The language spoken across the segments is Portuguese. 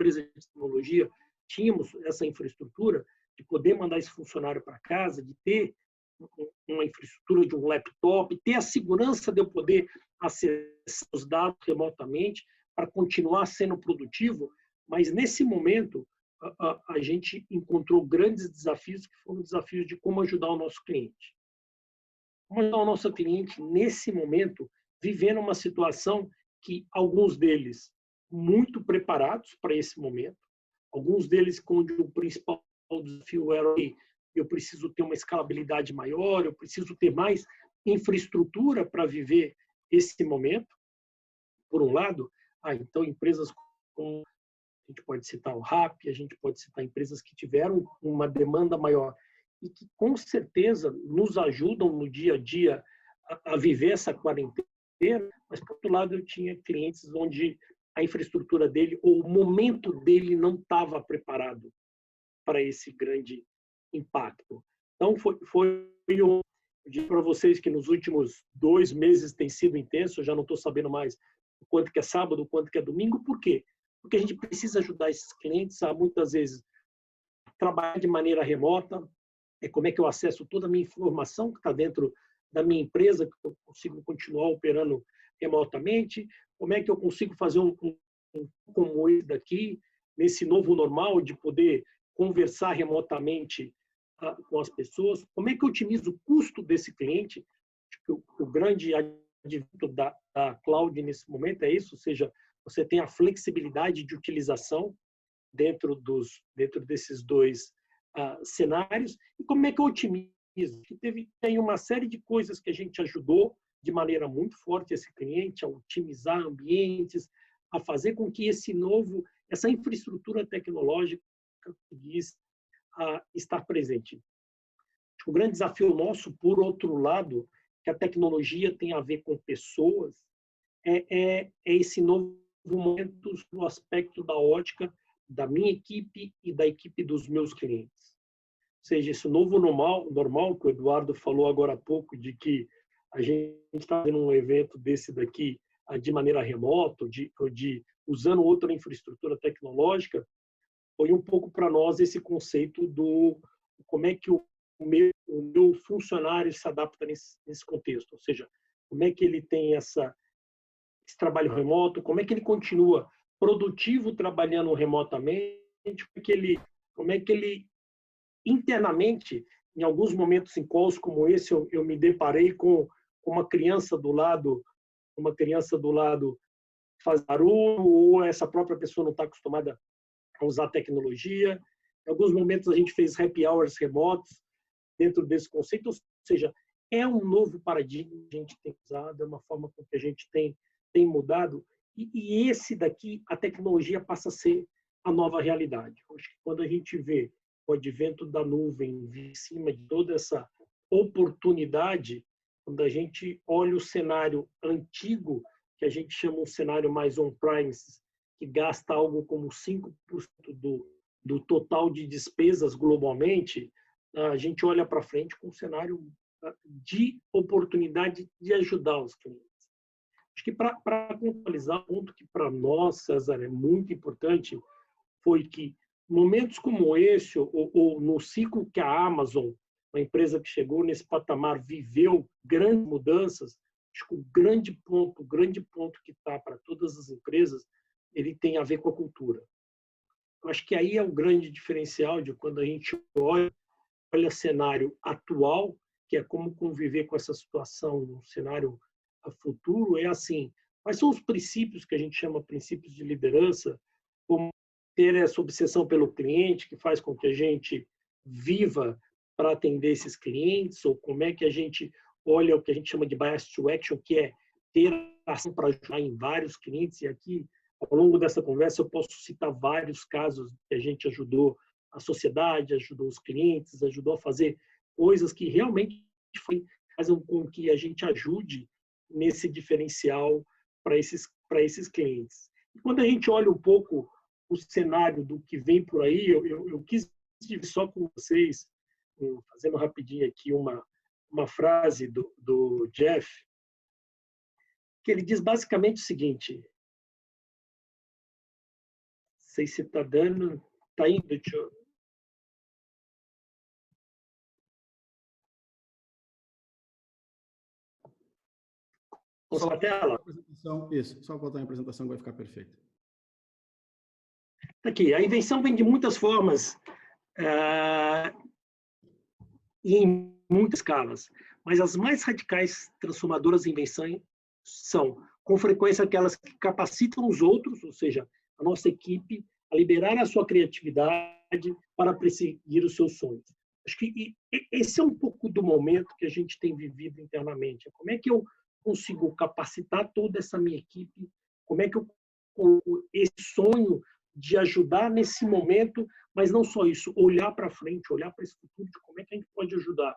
empresa de tecnologia, tínhamos essa infraestrutura de poder mandar esse funcionário para casa, de ter uma infraestrutura de um laptop, ter a segurança de eu poder acessar os dados remotamente para continuar sendo produtivo, mas nesse momento a gente encontrou grandes desafios, que foram desafios de como ajudar o nosso cliente. Como ajudar o nosso cliente nesse momento, vivendo uma situação que alguns deles muito preparados para esse momento, alguns deles onde o principal desafio era que eu preciso ter uma escalabilidade maior, eu preciso ter mais infraestrutura para viver esse momento. Por um lado, então empresas como a gente pode citar o Rappi, a gente pode citar empresas que tiveram uma demanda maior e que com certeza nos ajudam no dia a dia a viver essa quarentena, mas por outro lado eu tinha clientes onde a infraestrutura dele ou o momento dele não estava preparado para esse grande impacto. Então eu digo para vocês que nos últimos 2 meses tem sido intenso, eu já não estou sabendo mais o quanto que é sábado, o quanto que é domingo, por quê? Porque a gente precisa ajudar esses clientes a, muitas vezes, trabalhar de maneira remota, como é que eu acesso toda a minha informação que está dentro da minha empresa, que eu consigo continuar operando remotamente, como é que eu consigo fazer um como esse daqui, nesse novo normal, de poder conversar remotamente com as pessoas, como é que eu otimizo o custo desse cliente, o grande advento da cloud nesse momento é isso, ou seja, você tem a flexibilidade de utilização dentro desses dois cenários. E como é que eu otimizo? Tem uma série de coisas que a gente ajudou de maneira muito forte esse cliente a otimizar ambientes, a fazer com que essa infraestrutura tecnológica conseguisse estar presente. O grande desafio nosso, por outro lado, que a tecnologia tem a ver com pessoas, é esse novo momento no aspecto da ótica da minha equipe e da equipe dos meus clientes. Ou seja, esse novo normal que o Eduardo falou agora há pouco, de que a gente está fazendo um evento desse daqui de maneira remota, usando outra infraestrutura tecnológica, foi um pouco para nós esse conceito do como é que o meu funcionário se adapta nesse contexto, ou seja, como é que ele tem esse trabalho remoto, como é que ele continua produtivo trabalhando remotamente, como é que ele internamente, em alguns momentos em calls como esse, eu me deparei com uma criança do lado faz barulho, ou essa própria pessoa não está acostumada a usar tecnologia. Em alguns momentos a gente fez happy hours remotos dentro desse conceito, ou seja, é um novo paradigma que a gente tem usado, é uma forma com que a gente tem mudado, e esse daqui, a tecnologia passa a ser a nova realidade. Acho que quando a gente vê o advento da nuvem em cima de toda essa oportunidade, quando a gente olha o cenário antigo, que a gente chama um cenário mais on-premise, que gasta algo como 5% do total de despesas globalmente, a gente olha para frente com um cenário de oportunidade de ajudar os clientes. Acho que para contextualizar, um ponto que para nós, César, é muito importante, foi que momentos como esse, ou no ciclo que a Amazon, uma empresa que chegou nesse patamar, viveu grandes mudanças, acho que o grande ponto que está para todas as empresas, ele tem a ver com a cultura. Eu acho que aí é o grande diferencial de quando a gente olha o cenário atual, que é como conviver com essa situação no cenário futuro, é assim, quais são os princípios que a gente chama princípios de liderança, como ter essa obsessão pelo cliente, que faz com que a gente viva para atender esses clientes, ou como é que a gente olha o que a gente chama de bias to action, que é ter ação para ajudar em vários clientes, e aqui, ao longo dessa conversa, eu posso citar vários casos que a gente ajudou a sociedade, ajudou os clientes, ajudou a fazer coisas que realmente fazem com que a gente ajude nesse diferencial para esses clientes. E quando a gente olha um pouco o cenário do que vem por aí, eu quis dividir só com vocês, fazendo rapidinho aqui uma frase do Jeff, que ele diz basicamente o seguinte: sei se está dando. Está indo, Só a tela? Isso, só botar em apresentação que vai ficar perfeito. Aqui, a invenção vem de muitas formas e em muitas escalas, mas as mais radicais transformadoras de invenção são, com frequência, aquelas que capacitam os outros, ou seja, a nossa equipe, a liberar a sua criatividade para perseguir os seus sonhos. Acho que esse é um pouco do momento que a gente tem vivido internamente. Como é que eu consigo capacitar toda essa minha equipe? Como é que eu coloco esse sonho de ajudar nesse momento, mas não só isso, olhar para frente, olhar para esse futuro, de como é que a gente pode ajudar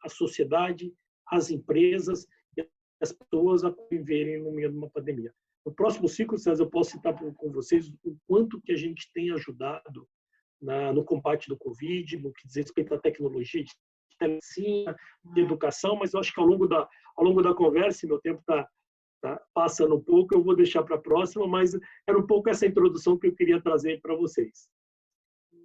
a sociedade, as empresas e as pessoas a viverem no meio de uma pandemia. No próximo ciclo, César, eu posso citar com vocês o quanto que a gente tem ajudado no combate do Covid, no que diz respeito à tecnologia, de telemedicina, de educação, mas eu acho que ao longo da conversa, meu tempo está passando um pouco, eu vou deixar para a próxima, mas era um pouco essa introdução que eu queria trazer para vocês.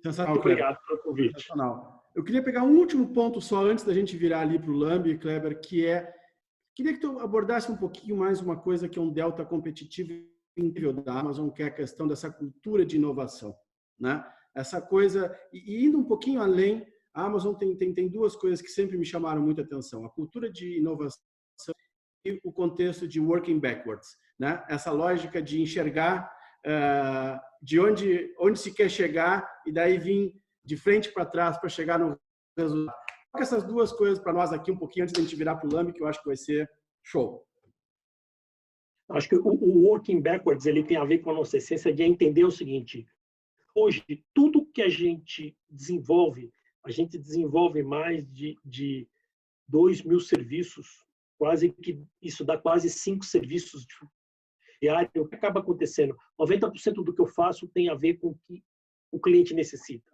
Sensacional, obrigado pelo convite. Sensacional. Eu queria pegar um último ponto só antes da gente virar ali para o Lambi, Kleber, que queria que tu abordasse um pouquinho mais uma coisa que é um delta competitivo incrível da Amazon, que é a questão dessa cultura de inovação, né? Essa coisa, e indo um pouquinho além, a Amazon tem duas coisas que sempre me chamaram muita atenção: a cultura de inovação e o contexto de working backwards, né? Essa lógica de enxergar de onde se quer chegar e daí vir de frente para trás para chegar no resultado. Coloca essas duas coisas para nós aqui um pouquinho antes da gente virar para o Lambi, que eu acho que vai ser show. Acho que o working backwards ele tem a ver com a nossa essência de entender o seguinte: hoje, tudo que a gente desenvolve mais de 2.000 serviços, quase que isso dá quase 5 serviços diários. O que acaba acontecendo? 90% do que eu faço tem a ver com o que o cliente necessita.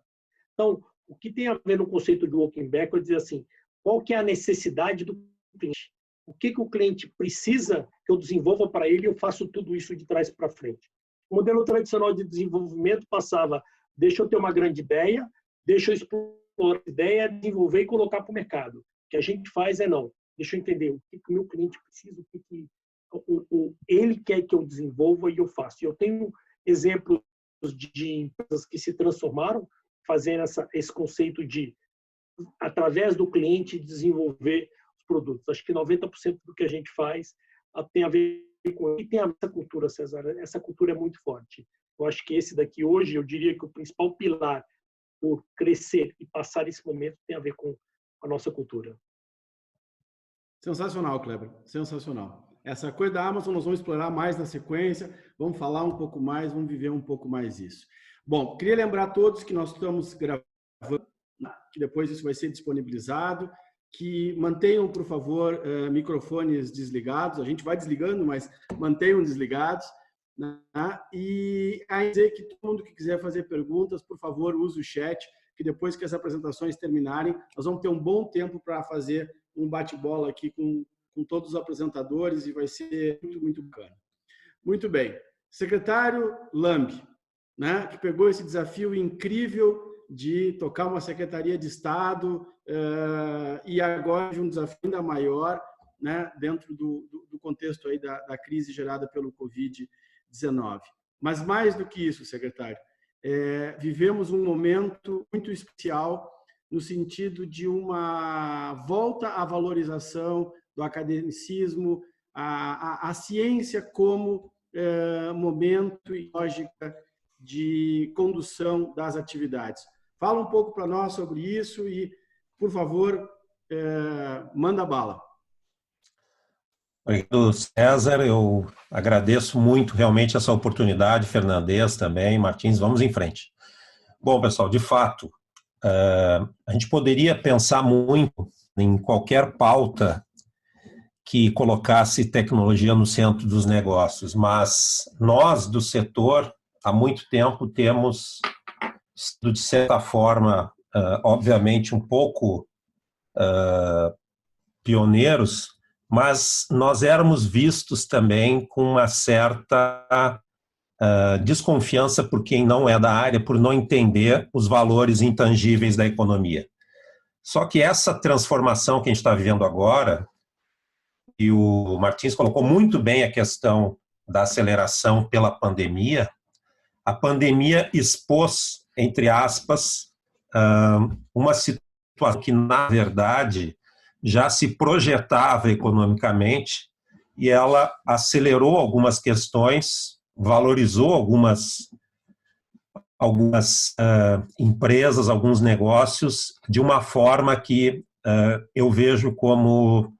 Então, o que tem a ver no conceito de working backwards é assim: qual que é a necessidade do cliente? O que o cliente precisa que eu desenvolva para ele e eu faço tudo isso de trás para frente. O modelo tradicional de desenvolvimento passava: deixa eu ter uma grande ideia, deixa eu explorar a ideia, desenvolver e colocar para o mercado. O que a gente faz é não. Deixa eu entender o que o meu cliente precisa, o que ele quer que eu desenvolva e eu faço. Eu tenho exemplos de empresas que se transformaram fazendo esse conceito de, através do cliente, desenvolver os produtos. Acho que 90% do que a gente faz tem a ver com... E tem essa cultura, César. Essa cultura é muito forte. Eu acho que esse daqui, hoje, eu diria que o principal pilar por crescer e passar esse momento tem a ver com a nossa cultura. Sensacional, Kleber. Sensacional. Essa coisa da Amazon nós vamos explorar mais na sequência, vamos falar um pouco mais, vamos viver um pouco mais isso. Bom, queria lembrar a todos que nós estamos gravando, que depois isso vai ser disponibilizado, que mantenham, por favor, microfones desligados. A gente vai desligando, mas mantenham desligados. Né? E aí dizer que todo mundo que quiser fazer perguntas, por favor, use o chat, que depois que as apresentações terminarem, nós vamos ter um bom tempo para fazer um bate-bola aqui com todos os apresentadores e vai ser muito, muito bacana. Muito bem. Secretário Lambi, né, que pegou esse desafio incrível de tocar uma Secretaria de Estado e agora de um desafio ainda maior, né, dentro do contexto aí da crise gerada pelo Covid-19. Mas mais do que isso, secretário, vivemos um momento muito especial no sentido de uma volta à valorização do academicismo, a ciência como momento e lógica de condução das atividades. Fala um pouco para nós sobre isso e, por favor, manda bala. Obrigado, César. Eu agradeço muito realmente essa oportunidade, Fernandes também, Martins, vamos em frente. Bom, pessoal, de fato, a gente poderia pensar muito em qualquer pauta que colocasse tecnologia no centro dos negócios, mas nós, do setor, há muito tempo temos sido, de certa forma, obviamente, um pouco pioneiros, mas nós éramos vistos também com uma certa desconfiança por quem não é da área, por não entender os valores intangíveis da economia. Só que essa transformação que a gente está vivendo agora, e o Martins colocou muito bem a questão da aceleração pela pandemia, a pandemia expôs, entre aspas, uma situação que, na verdade, já se projetava economicamente e ela acelerou algumas questões, valorizou algumas empresas, alguns negócios, de uma forma que eu vejo como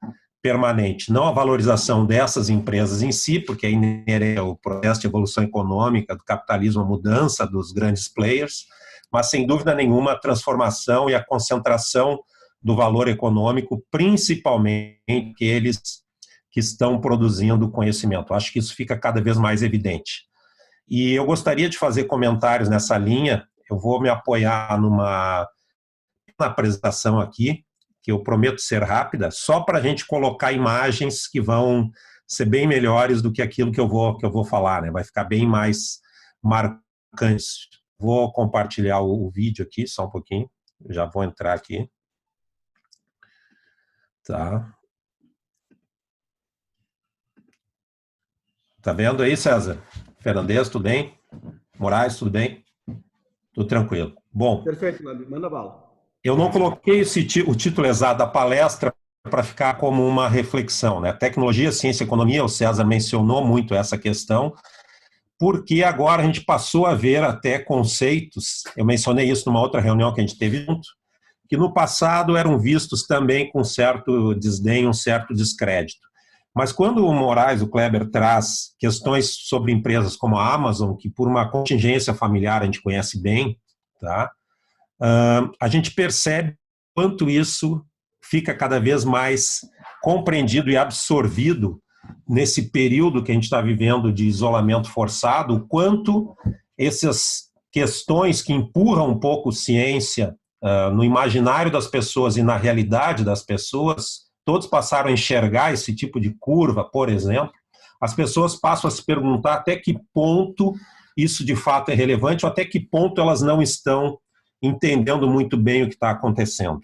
permanente. Não a valorização dessas empresas em si, porque é inerente ao processo de evolução econômica, do capitalismo, a mudança dos grandes players, mas, sem dúvida nenhuma, a transformação e a concentração do valor econômico, principalmente aqueles que estão produzindo conhecimento. Acho que isso fica cada vez mais evidente. E eu gostaria de fazer comentários nessa linha. Eu vou me apoiar numa apresentação aqui, que eu prometo ser rápida, só para a gente colocar imagens que vão ser bem melhores do que aquilo que eu vou falar, né? Vai ficar bem mais marcante. Vou compartilhar o vídeo aqui, só um pouquinho. Já vou entrar aqui. Tá. Tá vendo aí, César? Fernandes, tudo bem? Moraes, tudo bem? Tudo tranquilo. Bom. Perfeito, manda bala. Eu não coloquei o título exato da palestra para ficar como uma reflexão, né? Tecnologia, ciência e economia, o César mencionou muito essa questão, porque agora a gente passou a ver até conceitos, eu mencionei isso numa outra reunião que a gente teve junto, que no passado eram vistos também com certo desdém, um certo descrédito. Mas quando o Moraes, o Kleber, traz questões sobre empresas como a Amazon, que por uma contingência familiar a gente conhece bem, tá? A gente percebe quanto isso fica cada vez mais compreendido e absorvido nesse período que a gente está vivendo de isolamento forçado, o quanto essas questões que empurram um pouco ciência no imaginário das pessoas e na realidade das pessoas, todos passaram a enxergar esse tipo de curva, por exemplo, as pessoas passam a se perguntar até que ponto isso de fato é relevante ou até que ponto elas não estão entendendo muito bem o que está acontecendo.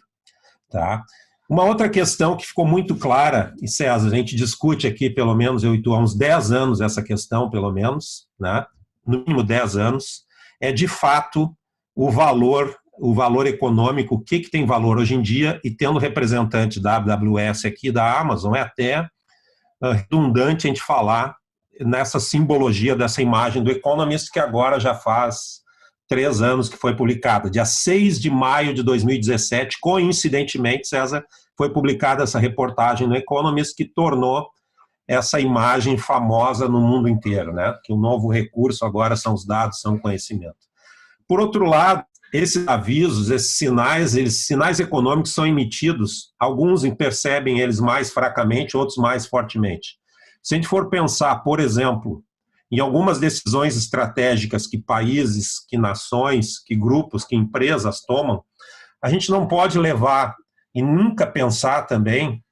Tá? Uma outra questão que ficou muito clara, e César, a gente discute aqui pelo menos, eu e tu, há uns 10 anos essa questão, pelo menos, né? No mínimo 10 anos, é de fato o valor econômico, o que tem valor hoje em dia, e tendo representante da AWS aqui, da Amazon, é até redundante a gente falar nessa simbologia dessa imagem do Economist, que agora já faz 3 anos que foi publicada. Dia 6 de maio de 2017, coincidentemente, César, foi publicada essa reportagem no Economist que tornou essa imagem famosa no mundo inteiro, né? Que o novo recurso agora são os dados, são o conhecimento. Por outro lado, esses avisos, esses sinais econômicos são emitidos, alguns percebem eles mais fracamente, outros mais fortemente. Se a gente for pensar, por exemplo, em algumas decisões estratégicas que países, que nações, que grupos, que empresas tomam, a gente não pode levar e nunca pensar também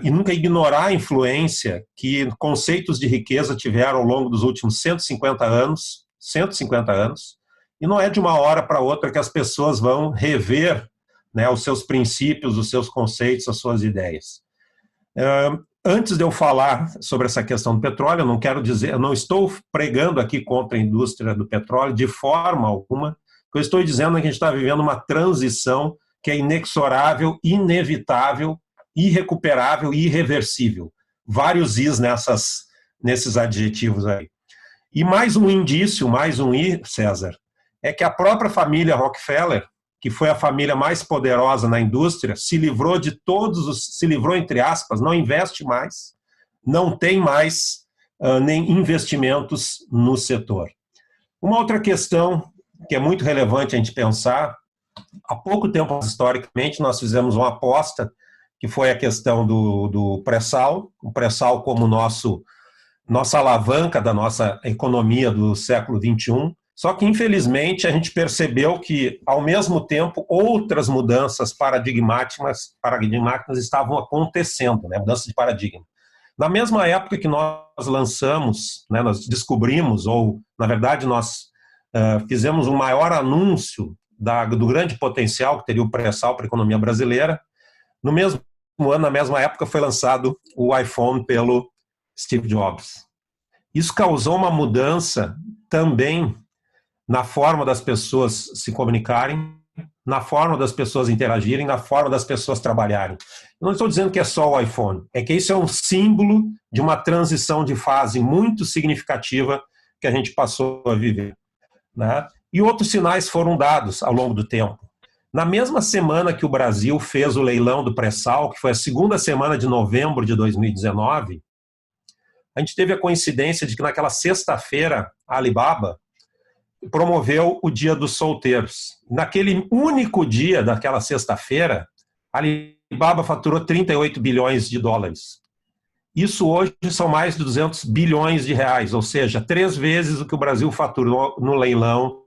e nunca ignorar a influência que conceitos de riqueza tiveram ao longo dos últimos 150 anos, e não é de uma hora para outra que as pessoas vão rever, né, os seus princípios, os seus conceitos, as suas ideias. Antes de eu falar sobre essa questão do petróleo, eu não quero dizer, eu não estou pregando aqui contra a indústria do petróleo de forma alguma. O que eu estou dizendo é que a gente está vivendo uma transição que é inexorável, inevitável, irrecuperável e irreversível. Vários is nesses adjetivos aí. E mais um indício, mais um i, César, é que a própria família Rockefeller, que foi a família mais poderosa na indústria, se livrou entre aspas, não investe mais, não tem mais nem investimentos no setor. Uma outra questão que é muito relevante a gente pensar, há pouco tempo, historicamente, nós fizemos uma aposta, que foi a questão do pré-sal, o pré-sal como nossa alavanca da nossa economia do século XXI. Só que, infelizmente, a gente percebeu que, ao mesmo tempo, outras mudanças paradigmáticas estavam acontecendo, né? Mudanças de paradigma. Na mesma época que nós lançamos, né, nós descobrimos, ou na verdade nós fizemos um maior anúncio do grande potencial que teria o pré-sal para a economia brasileira, no mesmo ano, na mesma época, foi lançado o iPhone pelo Steve Jobs. Isso causou uma mudança também na forma das pessoas se comunicarem, na forma das pessoas interagirem, na forma das pessoas trabalharem. Eu não estou dizendo que é só o iPhone, é que isso é um símbolo de uma transição de fase muito significativa que a gente passou a viver, né? E outros sinais foram dados ao longo do tempo. Na mesma semana que o Brasil fez o leilão do pré-sal, que foi a segunda semana de novembro de 2019, a gente teve a coincidência de que naquela sexta-feira a Alibaba promoveu o Dia dos Solteiros. Naquele único dia daquela sexta-feira, a Alibaba faturou 38 bilhões de dólares. Isso hoje são mais de 200 bilhões de reais, ou seja, 3 vezes o que o Brasil faturou no leilão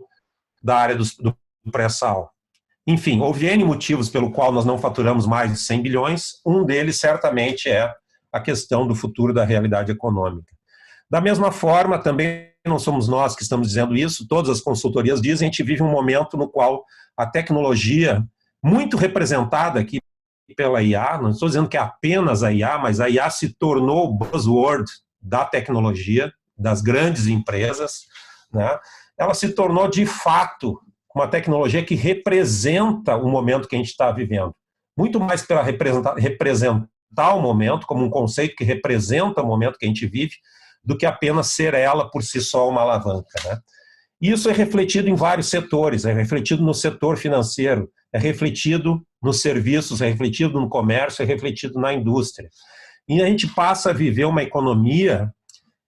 da área do pré-sal. Enfim, houve N motivos pelo qual nós não faturamos mais de 100 bilhões, um deles certamente é a questão do futuro da realidade econômica. Da mesma forma, também não somos nós que estamos dizendo isso, todas as consultorias dizem, a gente vive um momento no qual a tecnologia, muito representada aqui pela IA, não estou dizendo que é apenas a IA, mas a IA se tornou o buzzword da tecnologia, das grandes empresas, né? Ela se tornou de fato uma tecnologia que representa o momento que a gente está vivendo. Muito mais pela representar o momento, como um conceito que representa o momento que a gente vive, do que apenas ser ela por si só uma alavanca, né? Isso é refletido em vários setores, é refletido no setor financeiro, é refletido nos serviços, é refletido no comércio, é refletido na indústria. E a gente passa a viver uma economia,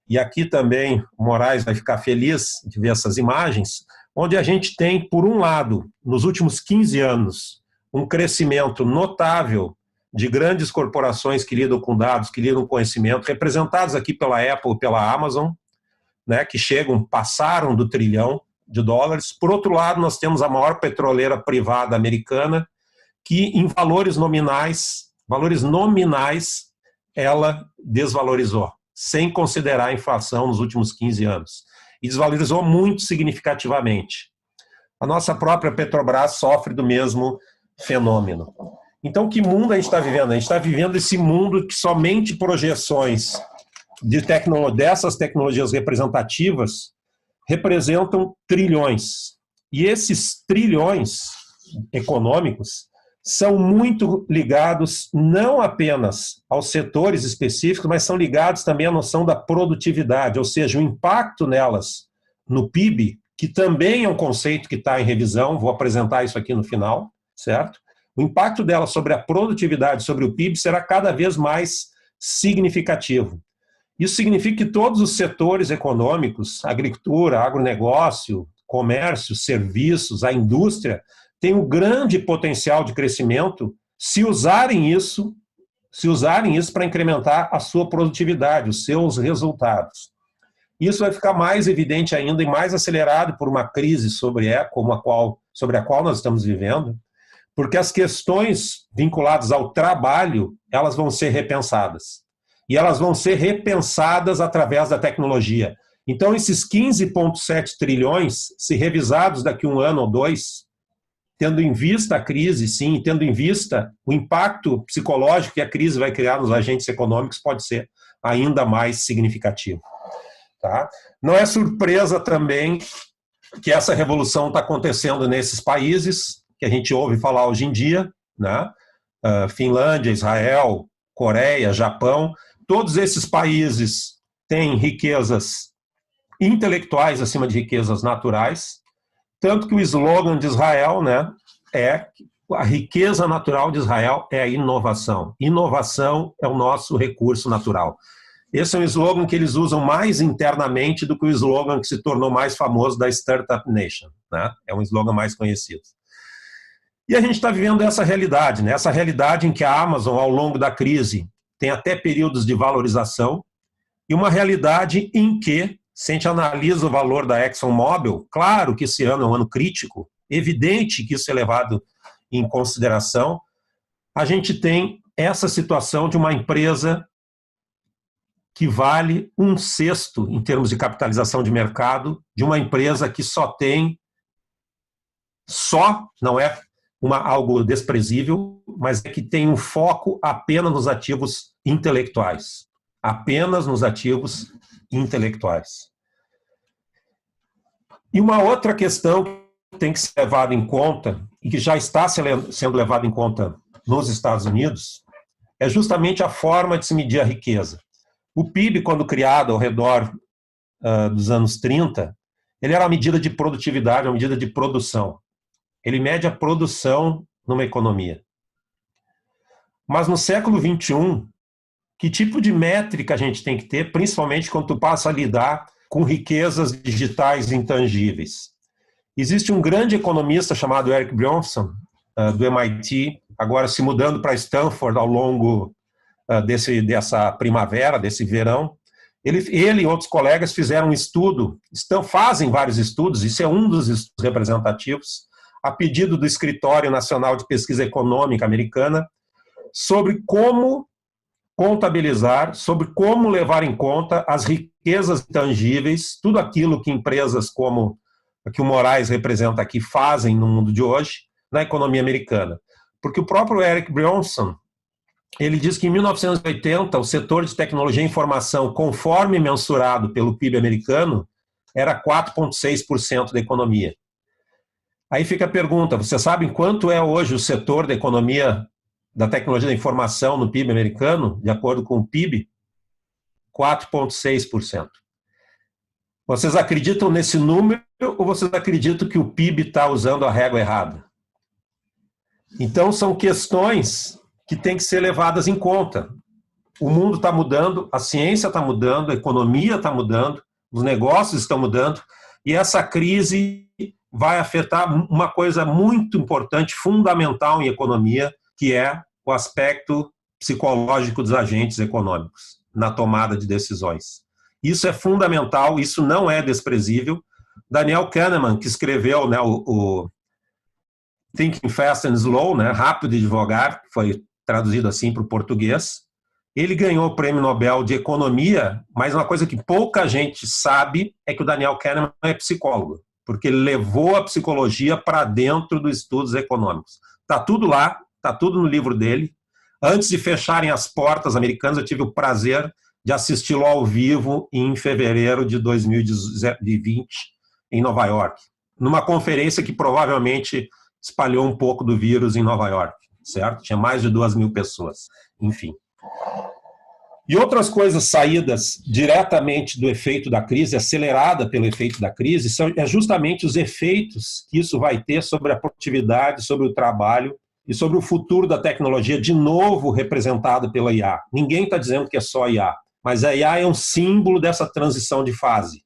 e aqui também o Moraes vai ficar feliz de ver essas imagens, onde a gente tem, por um lado, nos últimos 15 anos, um crescimento notável de grandes corporações que lidam com dados, que lidam com conhecimento, representados aqui pela Apple e pela Amazon, né, que passaram do $1 trilhão. Por outro lado, nós temos a maior petroleira privada americana, que em valores nominais, ela desvalorizou, sem considerar a inflação nos últimos 15 anos. E desvalorizou muito significativamente. A nossa própria Petrobras sofre do mesmo fenômeno. Então, que mundo a gente está vivendo? A gente está vivendo esse mundo que somente projeções dessas tecnologias representativas representam trilhões. E esses trilhões econômicos são muito ligados não apenas aos setores específicos, mas são ligados também à noção da produtividade, ou seja, o impacto nelas no PIB, que também é um conceito que está em revisão, vou apresentar isso aqui no final, certo? O impacto dela sobre a produtividade, sobre o PIB, será cada vez mais significativo. Isso significa que todos os setores econômicos, agricultura, agronegócio, comércio, serviços, a indústria, têm um grande potencial de crescimento se usarem isso para incrementar a sua produtividade, os seus resultados. Isso vai ficar mais evidente ainda e mais acelerado por uma crise sobre a qual nós estamos vivendo, porque as questões vinculadas ao trabalho, elas vão ser repensadas. E elas vão ser repensadas através da tecnologia. Então, esses 15,7 trilhões, se revisados daqui a 1 ano ou 2, tendo em vista a crise, sim, tendo em vista o impacto psicológico que a crise vai criar nos agentes econômicos, pode ser ainda mais significativo. Tá? Não é surpresa também que essa revolução está acontecendo nesses países que a gente ouve falar hoje em dia, né? Finlândia, Israel, Coreia, Japão, todos esses países têm riquezas intelectuais acima de riquezas naturais, tanto que o slogan de Israel, né, é a riqueza natural de Israel é a inovação. Inovação é o nosso recurso natural. Esse é um slogan que eles usam mais internamente do que o slogan que se tornou mais famoso da Startup Nation, né? É um slogan mais conhecido. E a gente está vivendo essa realidade, né? Essa realidade em que a Amazon, ao longo da crise, tem até períodos de valorização, e uma realidade em que, se a gente analisa o valor da ExxonMobil, claro que esse ano é um ano crítico, evidente que isso é levado em consideração, a gente tem essa situação de uma empresa que vale 1/6 em termos de capitalização de mercado de uma empresa que não é algo desprezível, mas é que tem um foco apenas nos ativos intelectuais. Apenas nos ativos intelectuais. E uma outra questão que tem que ser levada em conta, e que já está sendo levada em conta nos Estados Unidos, é justamente a forma de se medir a riqueza. O PIB, quando criado ao redor dos anos 30, ele era uma medida de produtividade, uma medida de produção. Ele mede a produção numa economia. Mas no século XXI, que tipo de métrica a gente tem que ter, principalmente quando tu passa a lidar com riquezas digitais intangíveis? Existe um grande economista chamado Eric Bronson, do MIT, agora se mudando para Stanford ao longo dessa primavera, desse verão. Ele e outros colegas fizeram um estudo, fazem vários estudos, isso é um dos estudos representativos, a pedido do Escritório Nacional de Pesquisa Econômica americana, sobre como contabilizar, sobre como levar em conta as riquezas intangíveis, tudo aquilo que empresas como a que o Moraes representa aqui fazem no mundo de hoje, na economia americana. Porque o próprio Eric Bronson, ele diz que em 1980 o setor de tecnologia e informação, conforme mensurado pelo PIB americano, era 4,6% da economia. Aí fica a pergunta, vocês sabem quanto é hoje o setor da economia da tecnologia da informação no PIB americano, de acordo com o PIB? 4,6%. Vocês acreditam nesse número ou vocês acreditam que o PIB está usando a régua errada? Então, são questões que têm que ser levadas em conta. O mundo está mudando, a ciência está mudando, a economia está mudando, os negócios estão mudando, e essa crise vai afetar uma coisa muito importante, fundamental em economia, que é o aspecto psicológico dos agentes econômicos na tomada de decisões. Isso é fundamental, isso não é desprezível. Daniel Kahneman, que escreveu, né, o Thinking Fast and Slow, né, Rápido e Devagar, que foi traduzido assim para o português, ele ganhou o Prêmio Nobel de Economia, mas uma coisa que pouca gente sabe é que o Daniel Kahneman é psicólogo, porque ele levou a psicologia para dentro dos estudos econômicos. Está tudo lá, está tudo no livro dele. Antes de fecharem as portas americanas, eu tive o prazer de assisti-lo ao vivo em fevereiro de 2020, em Nova York, numa conferência que provavelmente espalhou um pouco do vírus em Nova York, certo? Tinha mais de 2.000 pessoas, enfim. E outras coisas saídas diretamente do efeito da crise, acelerada pelo efeito da crise, são justamente os efeitos que isso vai ter sobre a produtividade, sobre o trabalho e sobre o futuro da tecnologia, de novo representado pela IA. Ninguém está dizendo que é só IA, mas a IA é um símbolo dessa transição de fase.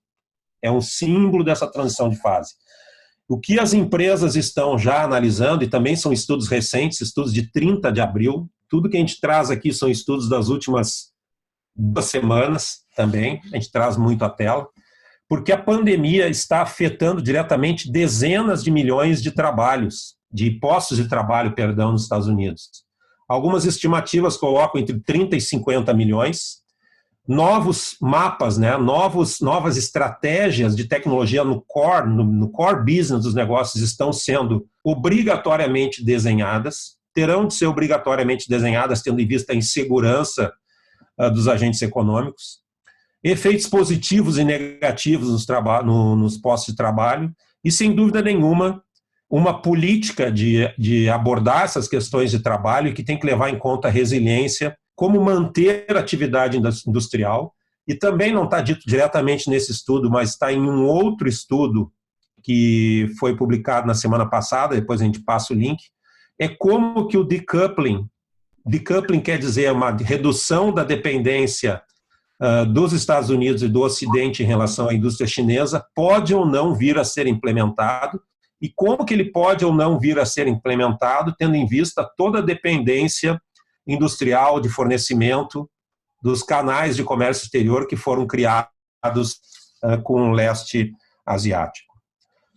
É um símbolo dessa transição de fase. O que as empresas estão já analisando, e também são estudos recentes, estudos de 30 de abril, tudo que a gente traz aqui são estudos das últimas 2 semanas também, a gente traz muito à tela, porque a pandemia está afetando diretamente dezenas de milhões de trabalhos, de postos de trabalho, perdão, nos Estados Unidos. Algumas estimativas colocam entre 30 e 50 milhões, novos mapas, né, novas estratégias de tecnologia no core business dos negócios estão sendo obrigatoriamente desenhadas, terão de ser obrigatoriamente desenhadas tendo em vista a insegurança dos agentes econômicos, efeitos positivos e negativos nos postos de trabalho e, sem dúvida nenhuma, uma política de abordar essas questões de trabalho que tem que levar em conta a resiliência, como manter a atividade industrial, e também não está dito diretamente nesse estudo, mas está em um outro estudo que foi publicado na semana passada, depois a gente passa o link, é como que o decoupling quer dizer uma redução da dependência dos Estados Unidos e do Ocidente em relação à indústria chinesa, pode ou não vir a ser implementado, e como que ele pode ou não vir a ser implementado, tendo em vista toda a dependência industrial de fornecimento dos canais de comércio exterior que foram criados com o leste asiático,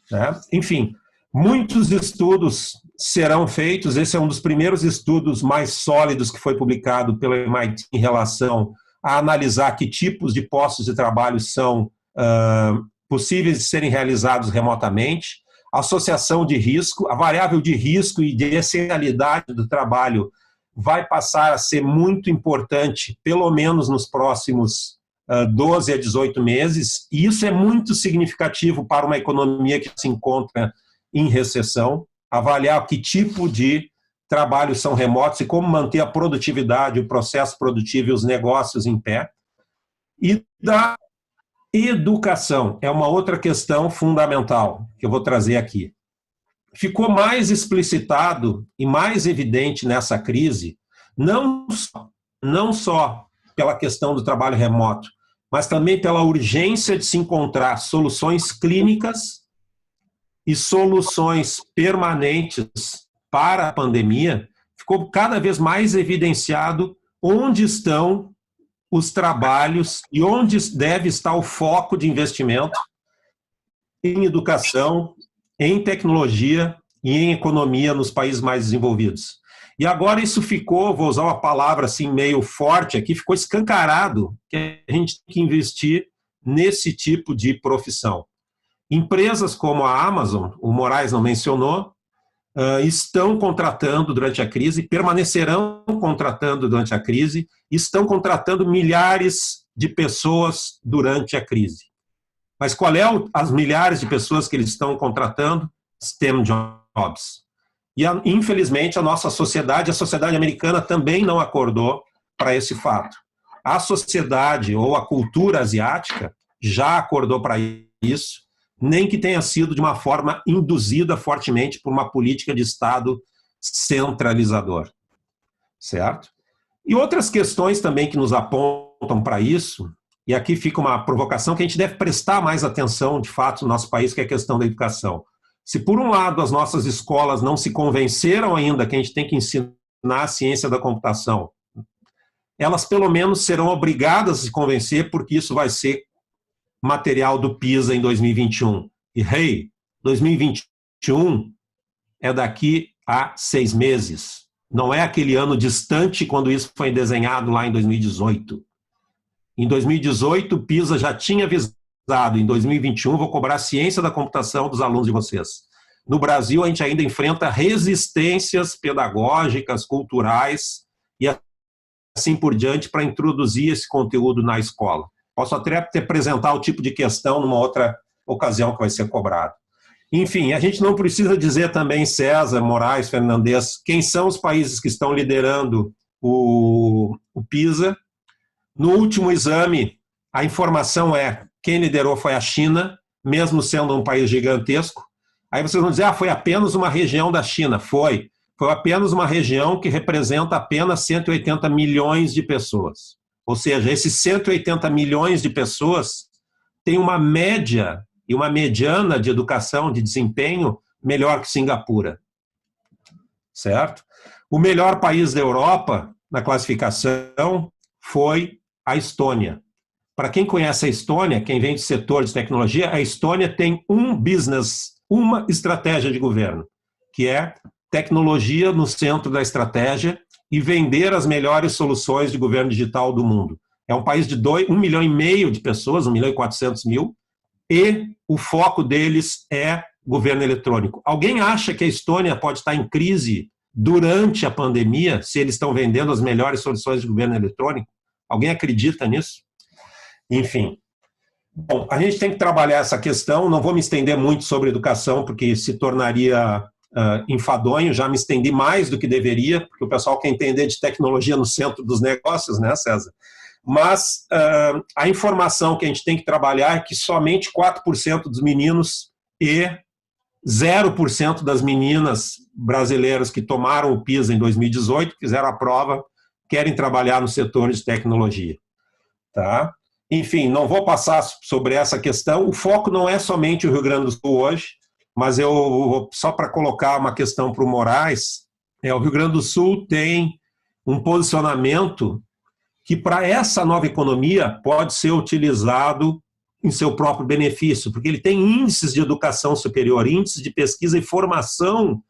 né? Enfim, muitos estudos serão feitos, esse é um dos primeiros estudos mais sólidos que foi publicado pela MIT em relação a analisar que tipos de postos de trabalho são possíveis de serem realizados remotamente, associação de risco, a variável de risco e de essencialidade do trabalho vai passar a ser muito importante, pelo menos nos próximos 12 a 18 meses, e isso é muito significativo para uma economia que se encontra em recessão, avaliar que tipo de trabalhos são remotos e como manter a produtividade, o processo produtivo e os negócios em pé. E da educação é uma outra questão fundamental que eu vou trazer aqui. Ficou mais explicitado e mais evidente nessa crise, não só pela questão do trabalho remoto, mas também pela urgência de se encontrar soluções clínicas e soluções permanentes para a pandemia. Ficou cada vez mais evidenciado onde estão os trabalhos e onde deve estar o foco de investimento em educação, em tecnologia e em economia nos países mais desenvolvidos. E agora isso ficou, vou usar uma palavra assim meio forte aqui, ficou escancarado que a gente tem que investir nesse tipo de profissão. Empresas como a Amazon, o Moraes não mencionou, estão contratando durante a crise, permanecerão contratando durante a crise, estão contratando milhares de pessoas durante a crise. Mas qual é as milhares de pessoas que eles estão contratando? STEM jobs. E, infelizmente, a sociedade americana também não acordou para esse fato. A sociedade ou a cultura asiática já acordou para isso, nem que tenha sido de uma forma induzida fortemente por uma política de Estado centralizador. Certo? E outras questões também que nos apontam para isso, e aqui fica uma provocação que a gente deve prestar mais atenção, de fato, no nosso país, que é a questão da educação. Se, por um lado, as nossas escolas não se convenceram ainda que a gente tem que ensinar a ciência da computação, elas, pelo menos, serão obrigadas a se convencer, porque isso vai ser material do PISA em 2021. E, 2021 é daqui a 6 meses. Não é aquele ano distante quando isso foi desenhado lá em 2018. Em 2018, o PISA já tinha avisado, em 2021 vou cobrar a ciência da computação dos alunos de vocês. No Brasil, a gente ainda enfrenta resistências pedagógicas, culturais e assim por diante para introduzir esse conteúdo na escola. Posso até te apresentar o tipo de questão numa outra ocasião que vai ser cobrado. Enfim, a gente não precisa dizer também, César, Moraes, Fernandes, quem são os países que estão liderando o PISA. No último exame, a informação quem liderou foi a China, mesmo sendo um país gigantesco. Aí vocês vão dizer, foi apenas uma região da China. Foi apenas uma região que representa apenas 180 milhões de pessoas. Ou seja, esses 180 milhões de pessoas têm uma média e uma mediana de educação, de desempenho, melhor que Singapura. Certo? O melhor país da Europa, na classificação, foi a Estônia. Para quem conhece a Estônia, quem vem do setor de tecnologia, a Estônia tem uma estratégia de governo, que é tecnologia no centro da estratégia e vender as melhores soluções de governo digital do mundo. É um país de 1,5 milhão de pessoas, 1.400.000, e o foco deles é governo eletrônico. Alguém acha que a Estônia pode estar em crise durante a pandemia, se eles estão vendendo as melhores soluções de governo eletrônico? Alguém acredita nisso? Enfim. Bom, a gente tem que trabalhar essa questão, não vou me estender muito sobre educação, porque se tornaria enfadonho, já me estendi mais do que deveria, porque o pessoal quer entender de tecnologia no centro dos negócios, né, César? Mas a informação que a gente tem que trabalhar é que somente 4% dos meninos e 0% das meninas brasileiras que tomaram o PISA em 2018, fizeram a prova, querem trabalhar no setor de tecnologia. Tá? Enfim, não vou passar sobre essa questão. O foco não é somente o Rio Grande do Sul hoje, mas só para colocar uma questão para o Moraes, o Rio Grande do Sul tem um posicionamento que para essa nova economia pode ser utilizado em seu próprio benefício, porque ele tem índices de educação superior, índices de pesquisa e formação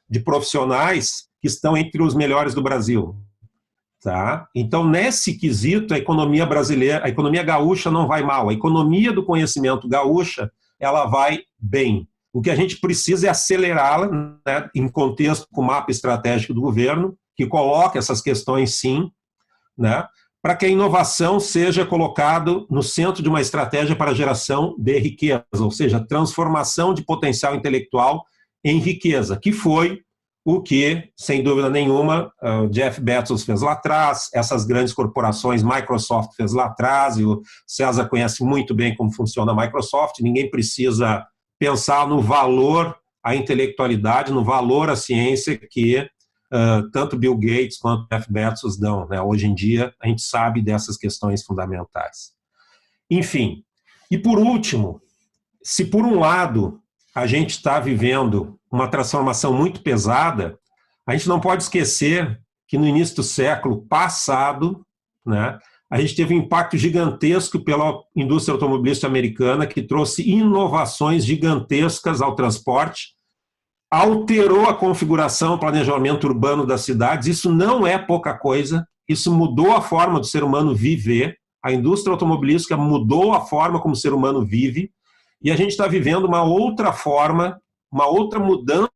de profissionais que estão entre os melhores do Brasil. Tá? Então, nesse quesito, a economia brasileira, a economia gaúcha não vai mal. A economia do conhecimento gaúcha, ela vai bem. O que a gente precisa é acelerá-la, né, em contexto com o mapa estratégico do governo, que coloca essas questões, sim, né, para que a inovação seja colocada no centro de uma estratégia para a geração de riqueza, ou seja, transformação de potencial intelectual em riqueza, que foi o que, sem dúvida nenhuma, o Jeff Bezos fez lá atrás, essas grandes corporações, Microsoft fez lá atrás, e o César conhece muito bem como funciona a Microsoft, ninguém precisa pensar no valor à intelectualidade, no valor à ciência que tanto Bill Gates quanto Jeff Bezos dão, né? Hoje em dia, a gente sabe dessas questões fundamentais. Enfim, e por último, se por um lado a gente está vivendo uma transformação muito pesada, a gente não pode esquecer que no início do século passado, né, a gente teve um impacto gigantesco pela indústria automobilística americana, que trouxe inovações gigantescas ao transporte, alterou a configuração, o planejamento urbano das cidades. Isso não é pouca coisa, isso mudou a forma do ser humano viver, a indústria automobilística mudou a forma como o ser humano vive, e a gente está vivendo uma outra forma, uma outra mudança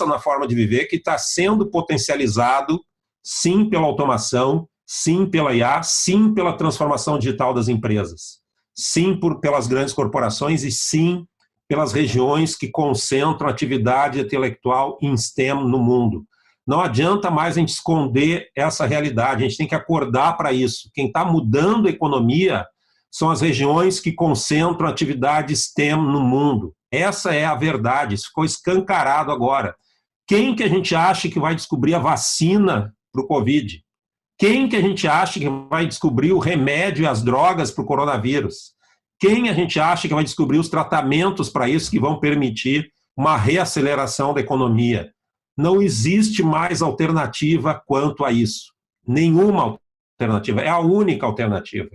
na forma de viver, que está sendo potencializado, sim, pela automação, sim, pela IA, sim, pela transformação digital das empresas, sim, pelas grandes corporações e sim, pelas regiões que concentram atividade intelectual em STEM no mundo. Não adianta mais a gente esconder essa realidade, a gente tem que acordar para isso. Quem está mudando a economia são as regiões que concentram atividade STEM no mundo. Essa é a verdade, isso ficou escancarado agora. Quem que a gente acha que vai descobrir a vacina para o Covid? Quem que a gente acha que vai descobrir o remédio e as drogas para o coronavírus? Quem a gente acha que vai descobrir os tratamentos para isso que vão permitir uma reaceleração da economia? Não existe mais alternativa quanto a isso. Nenhuma alternativa, é a única alternativa.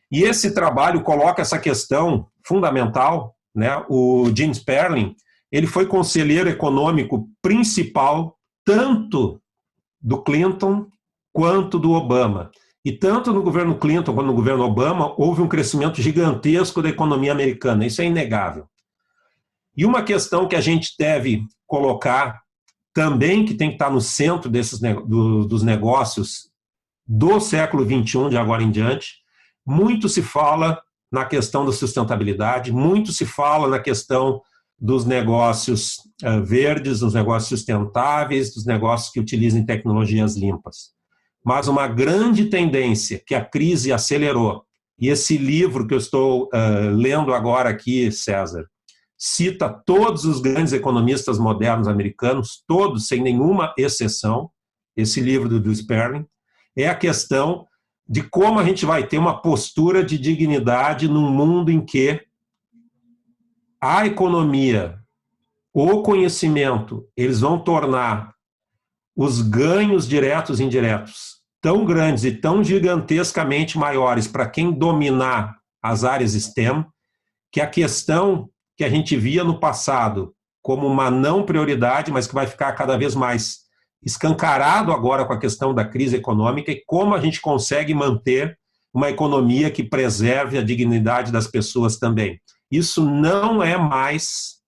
E esse trabalho coloca essa questão fundamental, né? O Jim Sperling, ele foi conselheiro econômico principal tanto do Clinton quanto do Obama. E tanto no governo Clinton quanto no governo Obama houve um crescimento gigantesco da economia americana, isso é inegável. E uma questão que a gente deve colocar também, que tem que estar no centro dos negócios do século XXI, de agora em diante, muito se fala na questão da sustentabilidade, muito se fala na questão dos negócios verdes, dos negócios sustentáveis, dos negócios que utilizem tecnologias limpas. Mas uma grande tendência que a crise acelerou, e esse livro que eu estou lendo agora aqui, César, cita todos os grandes economistas modernos americanos, todos, sem nenhuma exceção, esse livro do Sperling, é a questão de como a gente vai ter uma postura de dignidade num mundo em que a economia, o conhecimento, eles vão tornar os ganhos diretos e indiretos tão grandes e tão gigantescamente maiores para quem dominar as áreas STEM, que a questão que a gente via no passado como uma não prioridade, mas que vai ficar cada vez mais escancarado agora com a questão da crise econômica e como a gente consegue manter uma economia que preserve a dignidade das pessoas também. Isso não é mais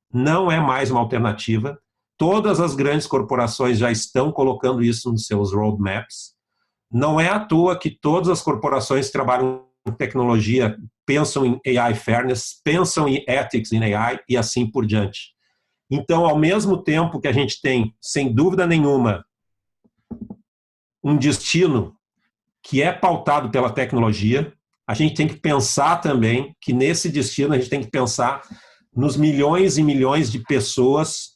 uma alternativa. Todas as grandes corporações já estão colocando isso nos seus roadmaps. Não é à toa que todas as corporações que trabalham em tecnologia pensam em AI fairness, pensam em ethics em AI e assim por diante. Então, ao mesmo tempo que a gente tem, sem dúvida nenhuma, um destino que é pautado pela tecnologia, a gente tem que pensar também que nesse destino a gente tem que pensar nos milhões e milhões de pessoas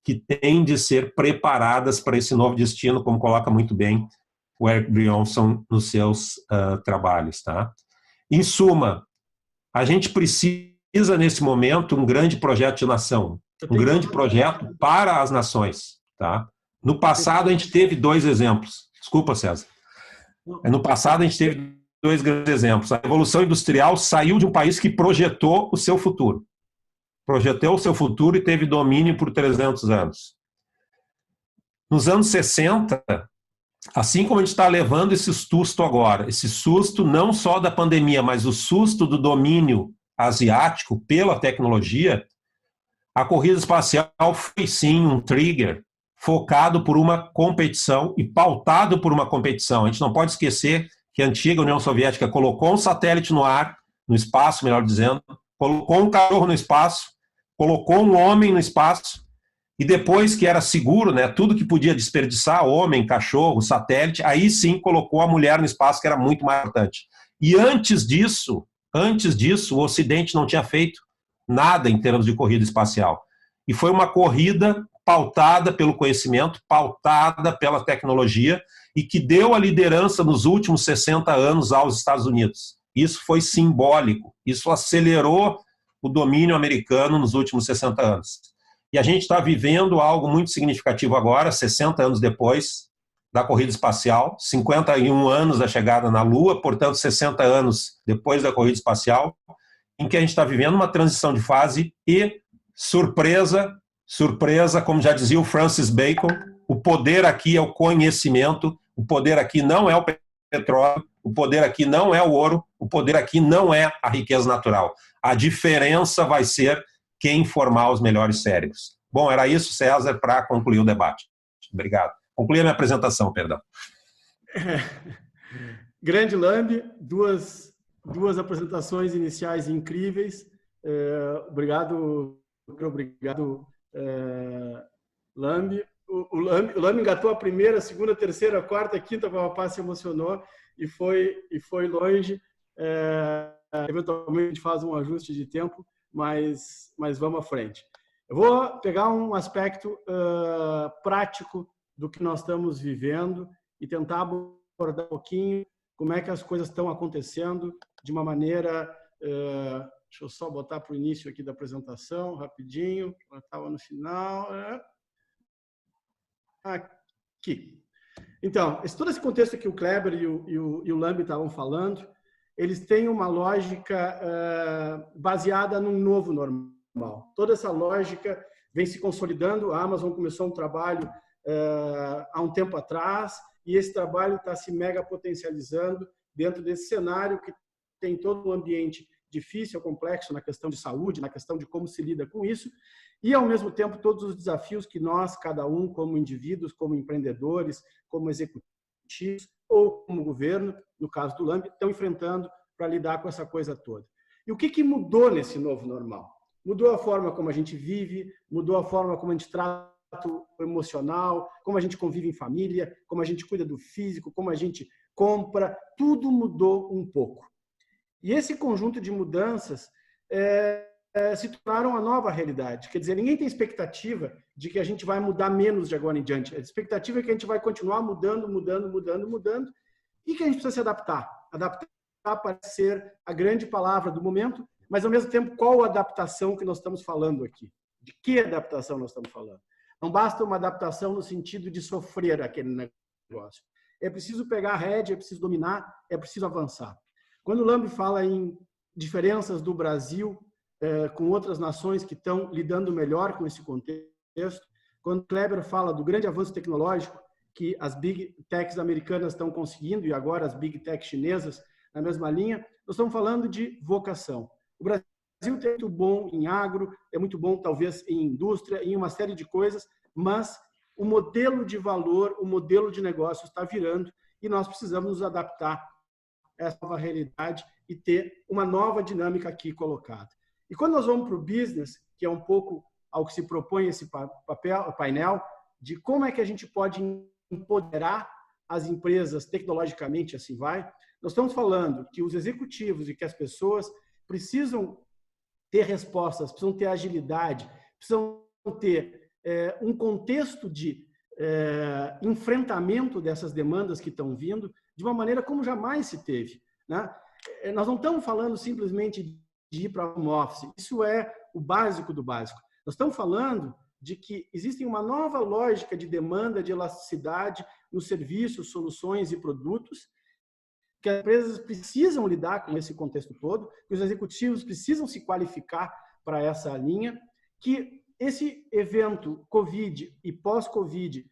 que têm de ser preparadas para esse novo destino, como coloca muito bem o Eric Brionson nos seus trabalhos. Tá? Em suma, a gente precisa, nesse momento, um grande projeto de nação, um grande projeto para as nações. Tá? No passado, a gente teve dois exemplos. Desculpa, César. No passado, a gente teve dois grandes exemplos. A Revolução Industrial saiu de um país que projetou o seu futuro. Projetou o seu futuro e teve domínio por 300 anos. Nos anos 60, assim como a gente está levando esse susto agora, esse susto não só da pandemia, mas o susto do domínio asiático pela tecnologia, a corrida espacial foi sim um trigger focado por uma competição e pautado por uma competição. A gente não pode esquecer que a antiga União Soviética colocou um satélite no ar, no espaço, melhor dizendo, colocou um cachorro no espaço, colocou um homem no espaço, e depois que era seguro, né, tudo que podia desperdiçar, homem, cachorro, satélite, aí sim colocou a mulher no espaço, que era muito mais importante. E antes disso, o Ocidente não tinha feito nada em termos de corrida espacial. E foi uma corrida pautada pelo conhecimento, pautada pela tecnologia, e que deu a liderança nos últimos 60 anos aos Estados Unidos. Isso foi simbólico, isso acelerou o domínio americano nos últimos 60 anos. E a gente está vivendo algo muito significativo agora, 60 anos depois da corrida espacial, 51 anos da chegada na Lua, portanto, 60 anos depois da corrida espacial, em que a gente está vivendo uma transição de fase e, surpresa, como já dizia o Francis Bacon, o poder aqui é o conhecimento, o poder aqui não é o petróleo, o poder aqui não é o ouro, o poder aqui não é a riqueza natural. A diferença vai ser quem formar os melhores cérebros. Bom, era isso, César, para concluir o debate. Obrigado. Concluí a minha apresentação, perdão. Grande Lambi, duas apresentações iniciais incríveis. Obrigado, Lambi. O Lambi engatou a primeira, segunda, terceira, quarta, quinta, o papá se emocionou e foi longe. Eventualmente a gente faz um ajuste de tempo, mas vamos à frente. Eu vou pegar um aspecto prático do que nós estamos vivendo e tentar abordar um pouquinho como é que as coisas estão acontecendo de uma maneira... deixa eu só botar para o início aqui da apresentação, rapidinho. Ela estava no final. Aqui. Então, todo esse contexto que o Kleber e o Lambi estavam falando, eles têm uma lógica baseada num novo normal. Toda essa lógica vem se consolidando. A Amazon começou um trabalho há um tempo atrás e esse trabalho está se mega potencializando dentro desse cenário que tem todo um ambiente difícil, complexo na questão de saúde, na questão de como se lida com isso e, ao mesmo tempo, todos os desafios que nós, cada um, como indivíduos, como empreendedores, como executivos ou como governo, no caso do Lambi, estão enfrentando para lidar com essa coisa toda. E o que mudou nesse novo normal? Mudou a forma como a gente vive, mudou a forma como a gente trata o emocional, como a gente convive em família, como a gente cuida do físico, como a gente compra, tudo mudou um pouco. E esse conjunto de mudanças se tornaram uma nova realidade. Quer dizer, ninguém tem expectativa de que a gente vai mudar menos de agora em diante. A expectativa é que a gente vai continuar mudando e que a gente precisa se adaptar. Adaptar parece ser a grande palavra do momento, mas, ao mesmo tempo, qual a adaptação que nós estamos falando aqui? De que adaptação nós estamos falando? Não basta uma adaptação no sentido de sofrer aquele negócio. É preciso pegar a rédea, é preciso dominar, é preciso avançar. Quando o Lambi fala em diferenças do Brasil com outras nações que estão lidando melhor com esse contexto, quando Kleber fala do grande avanço tecnológico que as Big Techs americanas estão conseguindo e agora as Big Techs chinesas na mesma linha, nós estamos falando de vocação. O Brasil é muito bom em agro, é muito bom talvez em indústria, em uma série de coisas, mas o modelo de valor, o modelo de negócio está virando e nós precisamos nos adaptar a essa nova realidade e ter uma nova dinâmica aqui colocada. E quando nós vamos para o business, que é um pouco ao que se propõe esse painel, de como é que a gente pode empoderar as empresas tecnologicamente, assim vai, nós estamos falando que os executivos e que as pessoas precisam ter respostas, precisam ter agilidade, precisam ter um contexto de enfrentamento dessas demandas que estão vindo de uma maneira como jamais se teve, né? Nós não estamos falando simplesmente de ir para home office, isso é o básico do básico. Nós estamos falando de que existe uma nova lógica de demanda, de elasticidade nos serviços, soluções e produtos, que as empresas precisam lidar com esse contexto todo, que os executivos precisam se qualificar para essa linha, que esse evento Covid e pós-Covid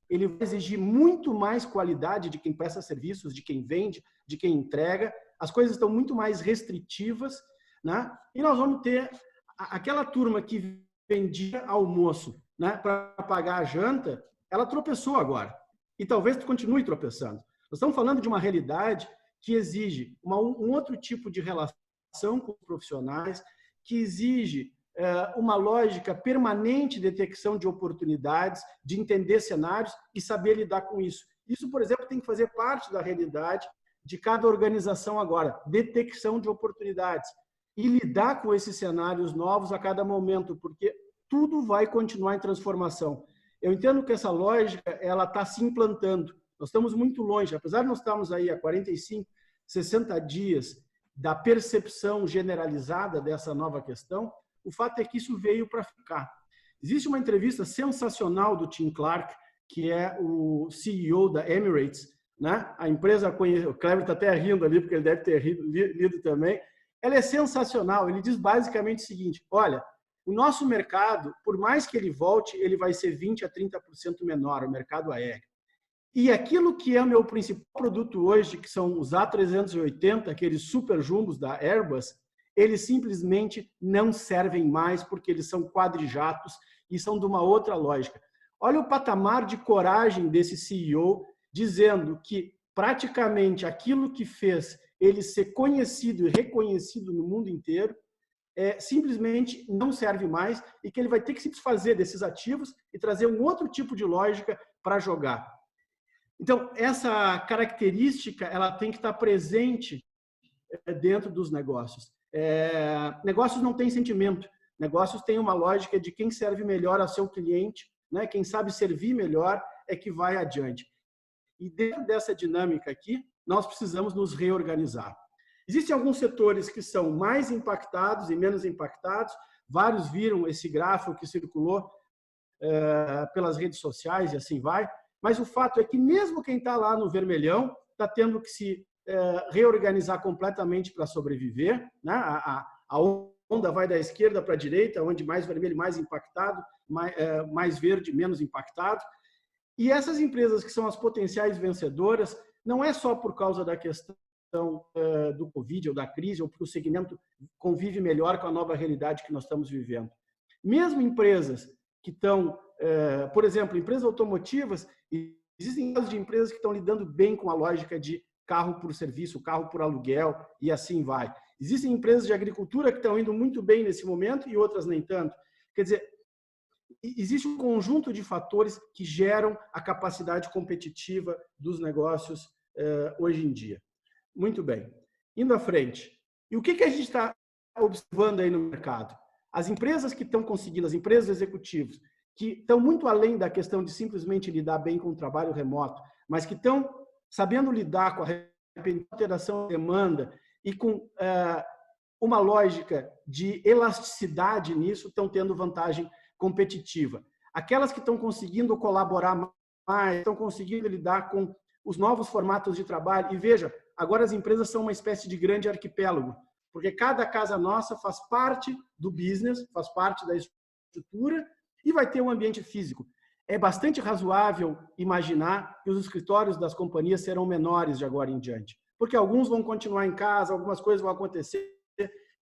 ele vai exigir muito mais qualidade de quem presta serviços, de quem vende, de quem entrega. As coisas estão muito mais restritivas, né? E nós vamos ter aquela turma que vendia almoço, né, para pagar a janta, ela tropeçou agora. E talvez continue tropeçando. Nós estamos falando de uma realidade que exige um outro tipo de relação com os profissionais, que exige uma lógica permanente de detecção de oportunidades, de entender cenários e saber lidar com isso. Isso, por exemplo, tem que fazer parte da realidade de cada organização agora, detecção de oportunidades e lidar com esses cenários novos a cada momento, porque tudo vai continuar em transformação. Eu entendo que essa lógica ela está se implantando. Nós estamos muito longe, apesar de nós estarmos aí há 45, 60 dias da percepção generalizada dessa nova questão, o fato é que isso veio para ficar. Existe uma entrevista sensacional do Tim Clark, que é o CEO da Emirates, né? A empresa, o Kleber está até rindo ali, porque ele deve ter lido também. Ela é sensacional. Ele diz basicamente o seguinte: olha, o nosso mercado, por mais que ele volte, ele vai ser 20% a 30% menor, o mercado aéreo. E aquilo que é o meu principal produto hoje, que são os A380, aqueles super jumbos da Airbus, eles simplesmente não servem mais porque eles são quadrijatos e são de uma outra lógica. Olha o patamar de coragem desse CEO dizendo que praticamente aquilo que fez ele ser conhecido e reconhecido no mundo inteiro simplesmente não serve mais e que ele vai ter que se desfazer desses ativos e trazer um outro tipo de lógica para jogar. Então, essa característica ela tem que estar presente dentro dos negócios. Negócios não têm sentimento. Negócios têm uma lógica de quem serve melhor ao seu cliente, né? Quem sabe servir melhor é que vai adiante. E dentro dessa dinâmica aqui, nós precisamos nos reorganizar. Existem alguns setores que são mais impactados e menos impactados. Vários viram esse gráfico que circulou pelas redes sociais e assim vai. Mas o fato é que mesmo quem está lá no vermelhão está tendo que se reorganizar completamente para sobreviver, né? A onda vai da esquerda para a direita, onde mais vermelho, mais impactado, mais verde, menos impactado. E essas empresas que são as potenciais vencedoras, não é só por causa da questão do Covid ou da crise, ou porque o segmento convive melhor com a nova realidade que nós estamos vivendo. Mesmo empresas que estão, por exemplo, empresas automotivas, existem casos de empresas que estão lidando bem com a lógica de carro por serviço, carro por aluguel e assim vai. Existem empresas de agricultura que estão indo muito bem nesse momento e outras nem tanto. Quer dizer, existe um conjunto de fatores que geram a capacidade competitiva dos negócios hoje em dia. Muito bem. Indo à frente. E o que a gente está observando aí no mercado? As empresas que estão conseguindo, as empresas executivas, que estão muito além da questão de simplesmente lidar bem com o trabalho remoto, mas que estão sabendo lidar com a alteração de demanda e com uma lógica de elasticidade nisso, estão tendo vantagem competitiva. Aquelas que estão conseguindo colaborar mais, estão conseguindo lidar com os novos formatos de trabalho. E veja, agora as empresas são uma espécie de grande arquipélago, porque cada casa nossa faz parte do business, faz parte da estrutura e vai ter um ambiente físico. É bastante razoável imaginar que os escritórios das companhias serão menores de agora em diante, porque alguns vão continuar em casa, algumas coisas vão acontecer.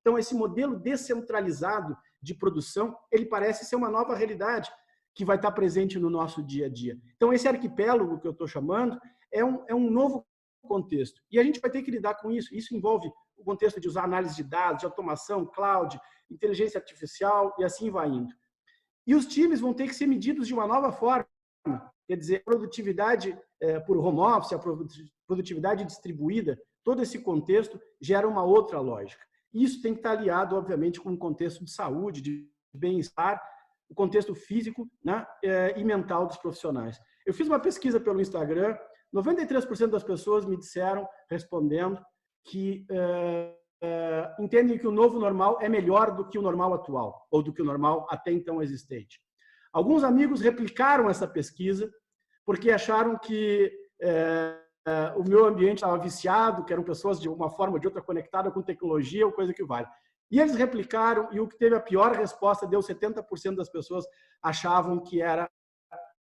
Então, esse modelo descentralizado de produção, ele parece ser uma nova realidade que vai estar presente no nosso dia a dia. Então, esse arquipélago que eu estou chamando é um novo contexto. E a gente vai ter que lidar com isso. Isso envolve o contexto de usar análise de dados, de automação, cloud, inteligência artificial e assim vai indo. E os times vão ter que ser medidos de uma nova forma. Quer dizer, a produtividade por home office, a produtividade distribuída, todo esse contexto gera uma outra lógica. Isso tem que estar aliado, obviamente, com um contexto de saúde, de bem-estar, o contexto físico, né, e mental dos profissionais. Eu fiz uma pesquisa pelo Instagram, 93% das pessoas me disseram, respondendo, que entendem que o novo normal é melhor do que o normal atual, ou do que o normal até então existente. Alguns amigos replicaram essa pesquisa, porque acharam que o meu ambiente estava viciado, que eram pessoas de uma forma ou de outra conectadas com tecnologia ou coisa que vale. E eles replicaram, e o que teve a pior resposta deu 70% das pessoas achavam que era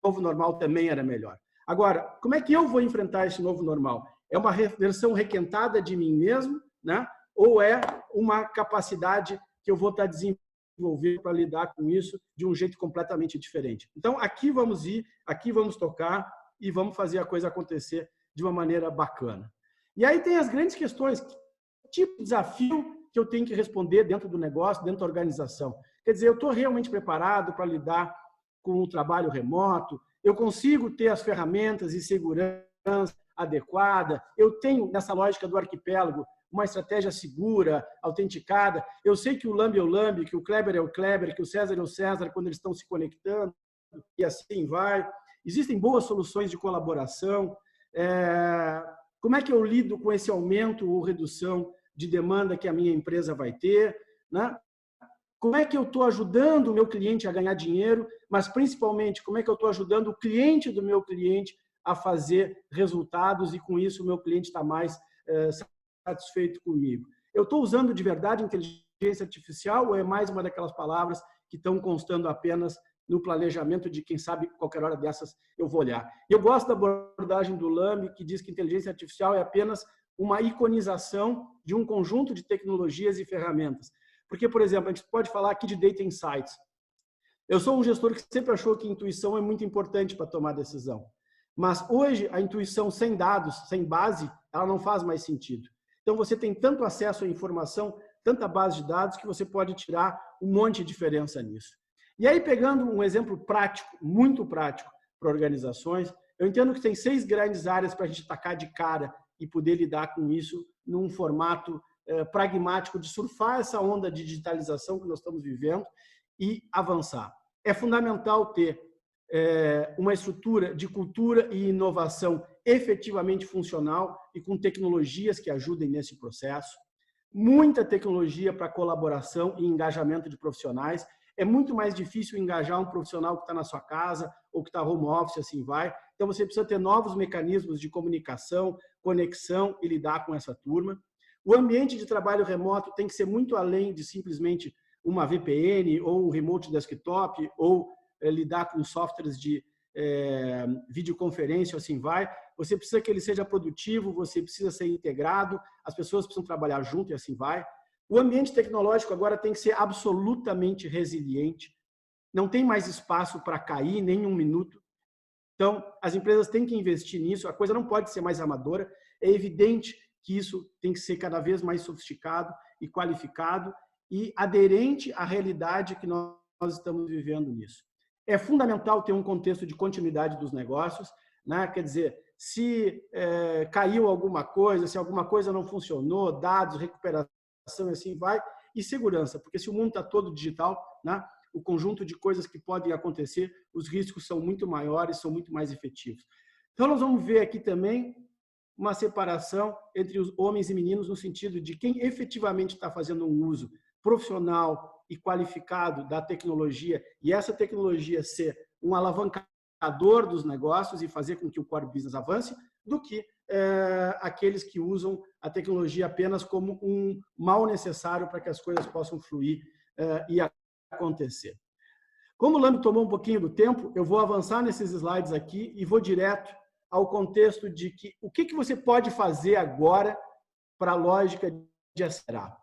novo normal também era melhor. Agora, como é que eu vou enfrentar esse novo normal? É uma versão requentada de mim mesmo, né? Ou é uma capacidade que eu vou estar desenvolvendo para lidar com isso de um jeito completamente diferente? Então, aqui vamos ir, aqui vamos tocar e vamos fazer a coisa acontecer de uma maneira bacana. E aí tem as grandes questões. Que tipo de desafio que eu tenho que responder dentro do negócio, dentro da organização? Quer dizer, eu estou realmente preparado para lidar com o trabalho remoto? Eu consigo ter as ferramentas e segurança adequada? Eu tenho, nessa lógica do arquipélago, uma estratégia segura, autenticada? Eu sei que o Lambi é o Lambi, que o Kleber é o Kleber, que o César é o César quando eles estão se conectando, e assim vai. Existem boas soluções de colaboração. Como é que eu lido com esse aumento ou redução de demanda que a minha empresa vai ter, né? Como é que eu estou ajudando o meu cliente a ganhar dinheiro, mas principalmente como é que eu estou ajudando o cliente do meu cliente a fazer resultados e com isso o meu cliente está mais satisfeito comigo. Eu estou usando de verdade inteligência artificial ou é mais uma daquelas palavras que estão constando apenas no planejamento de quem sabe qualquer hora dessas eu vou olhar? Eu gosto da abordagem do Lambi, que diz que inteligência artificial é apenas uma iconização de um conjunto de tecnologias e ferramentas. Porque, por exemplo, a gente pode falar aqui de Data Insights. Eu sou um gestor que sempre achou que intuição é muito importante para tomar decisão. Mas hoje, a intuição sem dados, sem base, ela não faz mais sentido. Então, você tem tanto acesso à informação, tanta base de dados, que você pode tirar um monte de diferença nisso. E aí, pegando um exemplo prático, muito prático para organizações, eu entendo que tem 6 grandes áreas para a gente tacar de cara e poder lidar com isso num formato pragmático de surfar essa onda de digitalização que nós estamos vivendo e avançar. É fundamental ter uma estrutura de cultura e inovação efetivamente funcional e com tecnologias que ajudem nesse processo. Muita tecnologia para colaboração e engajamento de profissionais. É muito mais difícil engajar um profissional que está na sua casa ou que está home office, assim vai. Então, você precisa ter novos mecanismos de comunicação, conexão e lidar com essa turma. O ambiente de trabalho remoto tem que ser muito além de simplesmente uma VPN ou um remote desktop ou lidar com softwares de videoconferência, assim vai. Você precisa que ele seja produtivo, você precisa ser integrado, as pessoas precisam trabalhar junto e assim vai. O ambiente tecnológico agora tem que ser absolutamente resiliente. Não tem mais espaço para cair nem um minuto. Então, as empresas têm que investir nisso. A coisa não pode ser mais amadora. É evidente que isso tem que ser cada vez mais sofisticado e qualificado e aderente à realidade que nós estamos vivendo nisso. É fundamental ter um contexto de continuidade dos negócios, né? Quer dizer, se caiu alguma coisa, se alguma coisa não funcionou, dados, recuperação, assim vai, e segurança, porque se o mundo está todo digital, né? O conjunto de coisas que podem acontecer, os riscos são muito maiores, são muito mais efetivos. Então, nós vamos ver aqui também uma separação entre os homens e meninos no sentido de quem efetivamente está fazendo um uso profissional e qualificado da tecnologia e essa tecnologia ser um alavancador dos negócios e fazer com que o core business avance, do que aqueles que usam a tecnologia apenas como um mal necessário para que as coisas possam fluir e acontecer. Como o Lambi tomou um pouquinho do tempo, eu vou avançar nesses slides aqui e vou direto ao contexto de que o que você pode fazer agora para a lógica de acelerar.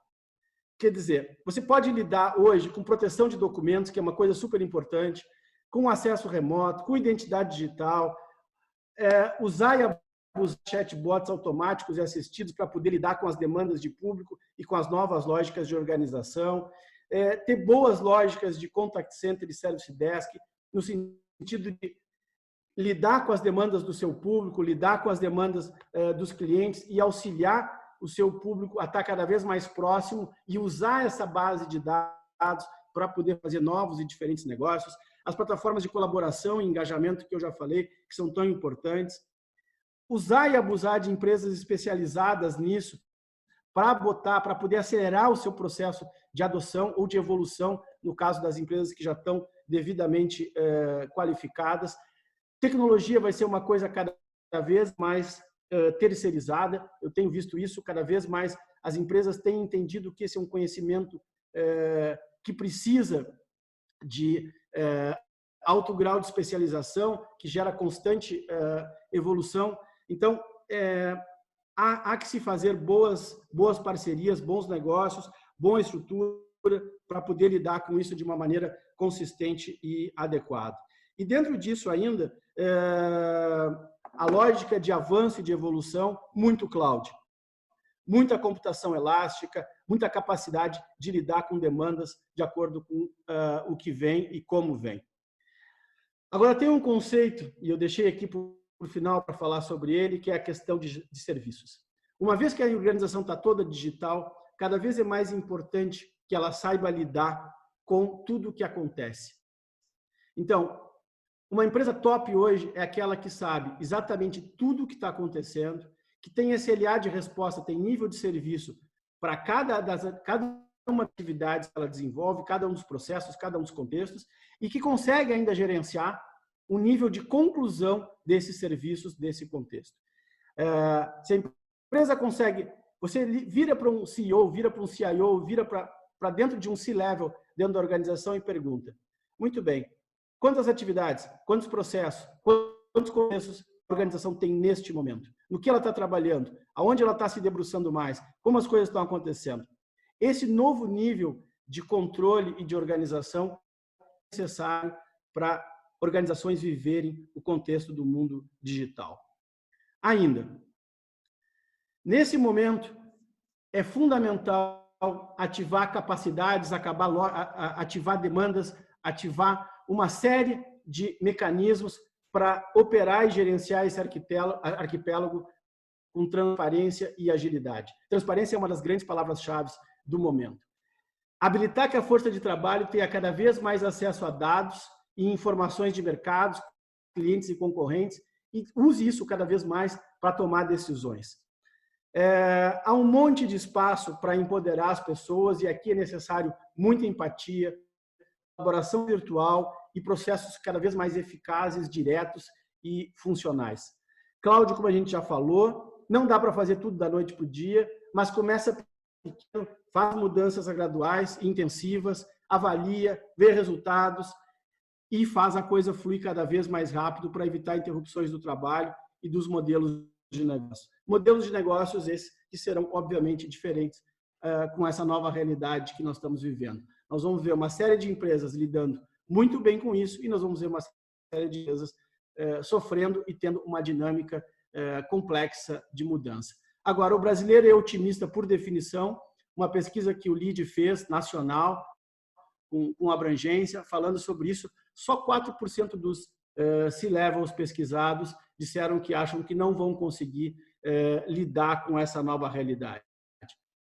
Quer dizer, você pode lidar hoje com proteção de documentos, que é uma coisa super importante, com acesso remoto, com identidade digital, usar e abusar de chatbots automáticos e assistidos para poder lidar com as demandas de público e com as novas lógicas de organização, ter boas lógicas de contact center e service desk, no sentido de lidar com as demandas do seu público, lidar com as demandas dos clientes e auxiliar o seu público a estar cada vez mais próximo e usar essa base de dados para poder fazer novos e diferentes negócios. As plataformas de colaboração e engajamento que eu já falei, que são tão importantes. Usar e abusar de empresas especializadas nisso para poder acelerar o seu processo de adoção ou de evolução, no caso das empresas que já estão devidamente qualificadas. Tecnologia vai ser uma coisa cada vez mais terceirizada. Eu tenho visto isso cada vez mais. As empresas têm entendido que esse é um conhecimento que precisa de alto grau de especialização, que gera constante evolução. Então, há que se fazer boas parcerias, bons negócios, boa estrutura para poder lidar com isso de uma maneira consistente e adequada. E dentro disso ainda, a lógica de avanço e de evolução, muito cloud. Muita computação elástica, muita capacidade de lidar com demandas de acordo com o que vem e como vem. Agora, tem um conceito, e eu deixei aqui para o final para falar sobre ele, que é a questão de serviços. Uma vez que a organização está toda digital, cada vez é mais importante que ela saiba lidar com tudo o que acontece. Então, uma empresa top hoje é aquela que sabe exatamente tudo o que está acontecendo, que tem SLA de resposta, tem nível de serviço para cada uma das atividades que ela desenvolve, cada um dos processos, cada um dos contextos, e que consegue ainda gerenciar o nível de conclusão desses serviços, desse contexto. Se a empresa consegue, você vira para um CEO, vira para um CIO, vira para dentro de um C-level, dentro da organização e pergunta, muito bem, quantas atividades, quantos processos, quantos contextos a organização tem neste momento? No que ela está trabalhando? Aonde ela está se debruçando mais? Como as coisas estão acontecendo? Esse novo nível de controle e de organização é necessário para organizações viverem o contexto do mundo digital. Ainda, nesse momento, é fundamental ativar capacidades, ativar demandas, ativar uma série de mecanismos para operar e gerenciar esse arquipélago com transparência e agilidade. Transparência é uma das grandes palavras-chave do momento. Habilitar que a força de trabalho tenha cada vez mais acesso a dados e informações de mercados, clientes e concorrentes, e use isso cada vez mais para tomar decisões. Há um monte de espaço para empoderar as pessoas, e aqui é necessário muita empatia, colaboração virtual e processos cada vez mais eficazes, diretos e funcionais. Cláudio, como a gente já falou, não dá para fazer tudo da noite para o dia, mas começa pequeno, faz mudanças graduais, intensivas, avalia, vê resultados e faz a coisa fluir cada vez mais rápido para evitar interrupções do trabalho e dos modelos de negócio. Modelos de negócios esses que serão, obviamente, diferentes com essa nova realidade que nós estamos vivendo. Nós vamos ver uma série de empresas lidando muito bem com isso e nós vamos ver uma série de empresas sofrendo e tendo uma dinâmica complexa de mudança. Agora, o brasileiro é otimista por definição. Uma pesquisa que o LEAD fez, nacional, com abrangência, falando sobre isso, só 4% dos C-levels pesquisados disseram que acham que não vão conseguir lidar com essa nova realidade.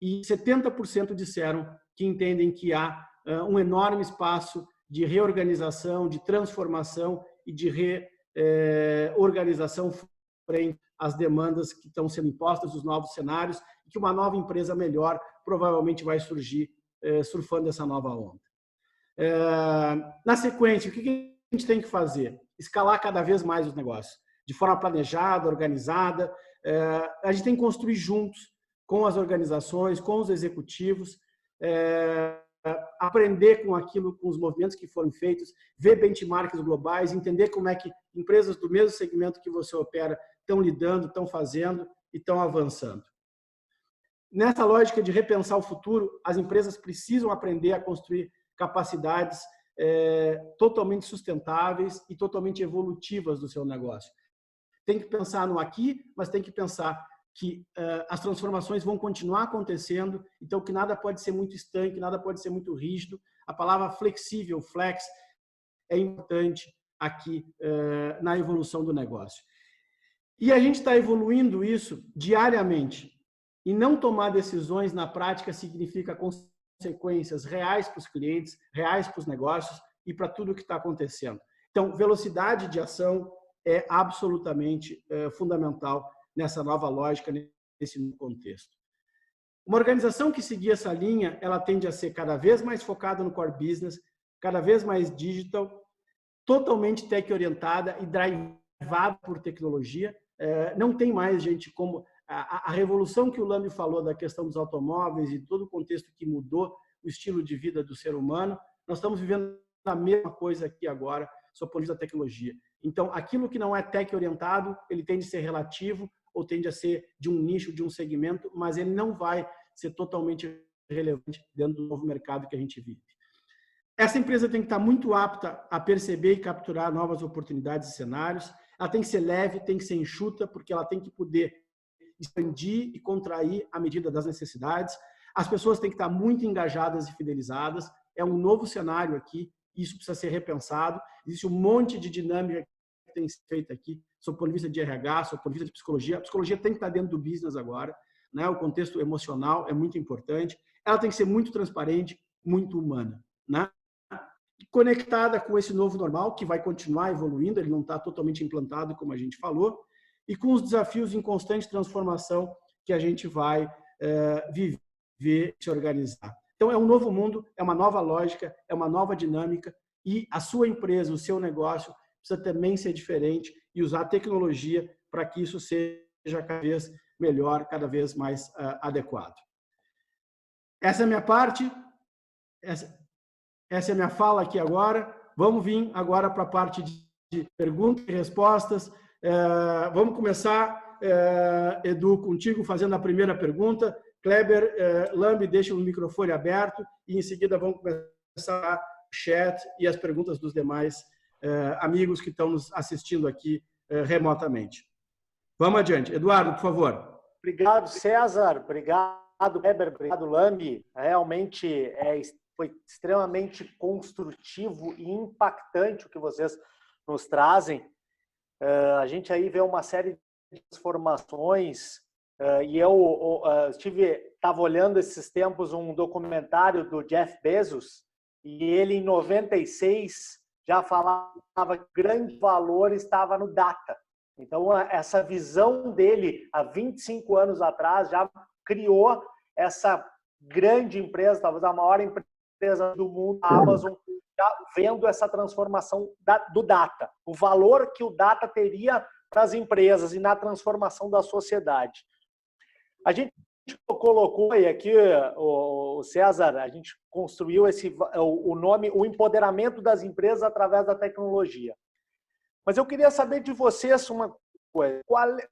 E 70% disseram que entendem que há um enorme espaço de reorganização, de transformação e de reorganização frente às demandas que estão sendo impostas, os novos cenários, e que uma nova empresa melhor provavelmente vai surgir surfando essa nova onda. Na sequência, o que a gente tem que fazer? Escalar cada vez mais os negócios, de forma planejada, organizada. A gente tem que construir juntos com as organizações, com os executivos, aprender com aquilo, com os movimentos que foram feitos, ver benchmarks globais, entender como é que empresas do mesmo segmento que você opera estão lidando, estão fazendo e estão avançando. Nessa lógica de repensar o futuro, as empresas precisam aprender a construir capacidades totalmente sustentáveis e totalmente evolutivas do seu negócio. Tem que pensar no aqui, mas tem que pensar que as transformações vão continuar acontecendo, então que nada pode ser muito estanque, nada pode ser muito rígido. A palavra flexível, flex, é importante aqui na evolução do negócio. E a gente está evoluindo isso diariamente. E não tomar decisões na prática significa consequências reais para os clientes, reais para os negócios e para tudo o que está acontecendo. Então, velocidade de ação é absolutamente fundamental nessa nova lógica, nesse contexto. Uma organização que seguir essa linha, ela tende a ser cada vez mais focada no core business, cada vez mais digital, totalmente tech-orientada e drivada por tecnologia. Não tem mais, gente, como a revolução que o Lamy falou da questão dos automóveis e todo o contexto que mudou o estilo de vida do ser humano. Nós estamos vivendo a mesma coisa aqui agora sob o ponto de vista da tecnologia. Então, aquilo que não é tech-orientado, ele tende a ser relativo ou tende a ser de um nicho, de um segmento, mas ele não vai ser totalmente relevante dentro do novo mercado que a gente vive. Essa empresa tem que estar muito apta a perceber e capturar novas oportunidades e cenários. Ela tem que ser leve, tem que ser enxuta, porque ela tem que poder expandir e contrair à medida das necessidades. As pessoas têm que estar muito engajadas e fidelizadas. É um novo cenário aqui, isso precisa ser repensado. Existe um monte de dinâmica que tem que ser feita aqui, sob o ponto de vista de RH, sob o ponto de vista de psicologia. A psicologia tem que estar dentro do business agora, né? O contexto emocional é muito importante. Ela tem que ser muito transparente, muito humana, né? Conectada com esse novo normal, que vai continuar evoluindo, ele não está totalmente implantado, como a gente falou, e com os desafios em constante transformação que a gente vai viver, se organizar. Então, é um novo mundo, é uma nova lógica, é uma nova dinâmica, e a sua empresa, o seu negócio, precisa também ser diferente e usar a tecnologia para que isso seja cada vez melhor, cada vez mais adequado. Essa é a minha parte, essa é a minha fala aqui agora. Vamos vir agora para a parte de perguntas e respostas. Vamos começar, Edu, contigo, fazendo a primeira pergunta. Kleber, Lambi, deixa o microfone aberto e, em seguida, vamos começar o chat e as perguntas dos demais amigos que estão nos assistindo aqui remotamente. Vamos adiante. Eduardo, por favor. Obrigado, César. Obrigado, Kleber. Obrigado, Lambi. Realmente foi extremamente construtivo e impactante o que vocês nos trazem. A gente aí vê uma série de transformações e eu estava olhando esses tempos um documentário do Jeff Bezos e ele, em 96, já falava que o grande valor estava no data. Então, essa visão dele, há 25 anos atrás, já criou essa grande empresa, talvez a maior empresa do mundo, a Amazon, já vendo essa transformação do data, o valor que o data teria para as empresas e na transformação da sociedade. A gente colocou aí aqui, o César, a gente construiu o nome, o empoderamento das empresas através da tecnologia. Mas eu queria saber de vocês uma coisa.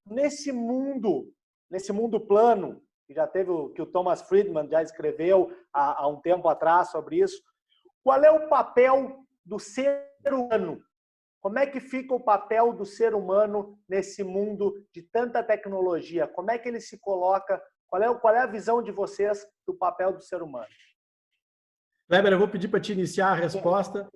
Nesse mundo plano, que já teve que o Thomas Friedman já escreveu há um tempo atrás sobre isso, qual é o papel do ser humano? Como é que fica o papel do ser humano nesse mundo de tanta tecnologia? Como é que ele se coloca? Qual é a visão de vocês do papel do ser humano? Kleber, eu vou pedir para te iniciar a resposta.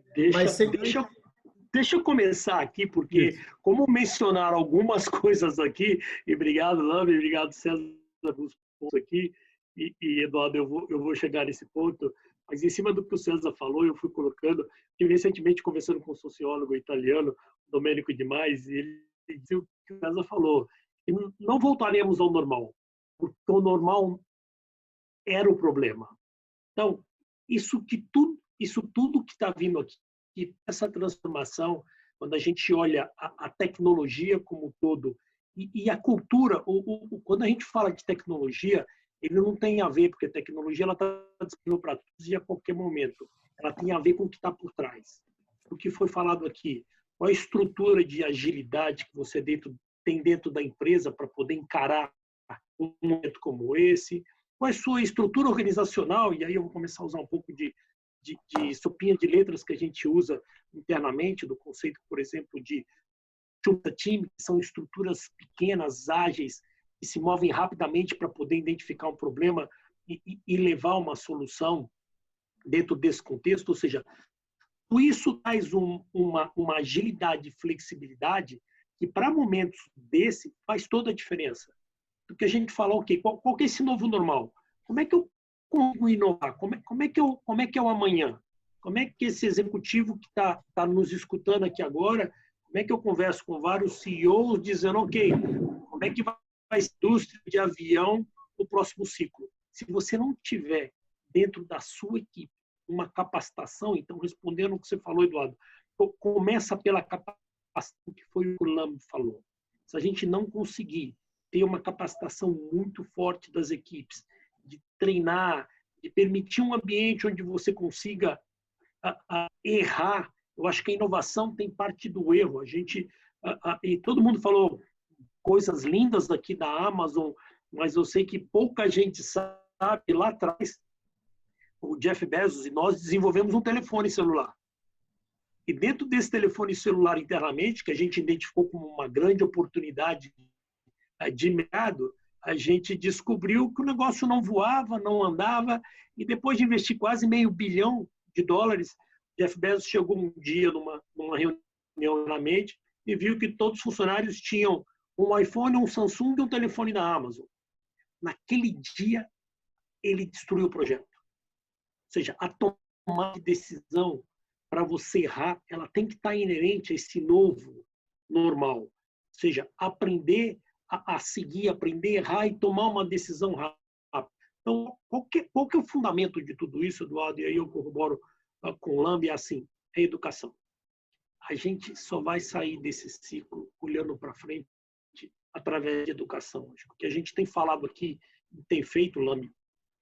Deixa eu começar aqui, porque como mencionaram algumas coisas aqui, e obrigado, Lambi, obrigado, César, pelos pontos aqui, e Eduardo, eu vou chegar nesse ponto, mas em cima do que o César falou, eu fui colocando, eu recentemente conversando com um sociólogo italiano, Domenico Di Masi, e ele disse o que o César falou, que não voltaremos ao normal, porque o normal era o problema. Então, isso tudo que está vindo aqui, e essa transformação, quando a gente olha a tecnologia como um todo e a cultura, quando a gente fala de tecnologia, ele não tem a ver, porque a tecnologia está disponível para todos e a qualquer momento. Ela tem a ver com o que está por trás. O que foi falado aqui, qual a estrutura de agilidade que você tem dentro da empresa para poder encarar um momento como esse, qual é a sua estrutura organizacional, e aí eu vou começar a usar um pouco de sopinha de letras que a gente usa internamente, do conceito, por exemplo, de time, que são estruturas pequenas, ágeis, que se movem rapidamente para poder identificar um problema e levar uma solução dentro desse contexto. Ou seja, tudo isso traz uma agilidade e flexibilidade que, para momentos desse, faz toda a diferença. Porque a gente fala, ok, qual que é esse novo normal? Como é que eu consigo inovar? Como é que é o amanhã? Como é que esse executivo que está nos escutando aqui agora, como é que eu converso com vários CEOs dizendo, ok, como é que vai a indústria de avião no próximo ciclo? Se você não tiver dentro da sua equipe uma capacitação, então, respondendo o que você falou, Eduardo, começa pela capacitação, que foi o que o Lambi falou. Se a gente não conseguir ter uma capacitação muito forte das equipes, de treinar, de permitir um ambiente onde você consiga errar Eu acho que a inovação tem parte do erro. E todo mundo falou coisas lindas aqui da Amazon, mas eu sei que pouca gente sabe. Lá atrás, o Jeff Bezos e nós desenvolvemos um telefone celular. E dentro desse telefone celular internamente, que a gente identificou como uma grande oportunidade de mercado, a gente descobriu que o negócio não voava, não andava, e depois de investir quase $500 milhão, Jeff Bezos chegou um dia numa reunião na mente e viu que todos os funcionários tinham um iPhone, um Samsung e um telefone da Amazon. Naquele dia, ele destruiu o projeto. Ou seja, a tomada de decisão para você errar, ela tem que estar inerente a esse novo normal. Ou seja, aprender a seguir, aprender a errar e tomar uma decisão rápida. Então, qual que é o fundamento de tudo isso, Eduardo? E aí eu corroboro com o Lambi, é assim, é a educação. A gente só vai sair desse ciclo olhando para frente através de educação. O que a gente tem falado aqui, tem feito, Lambi,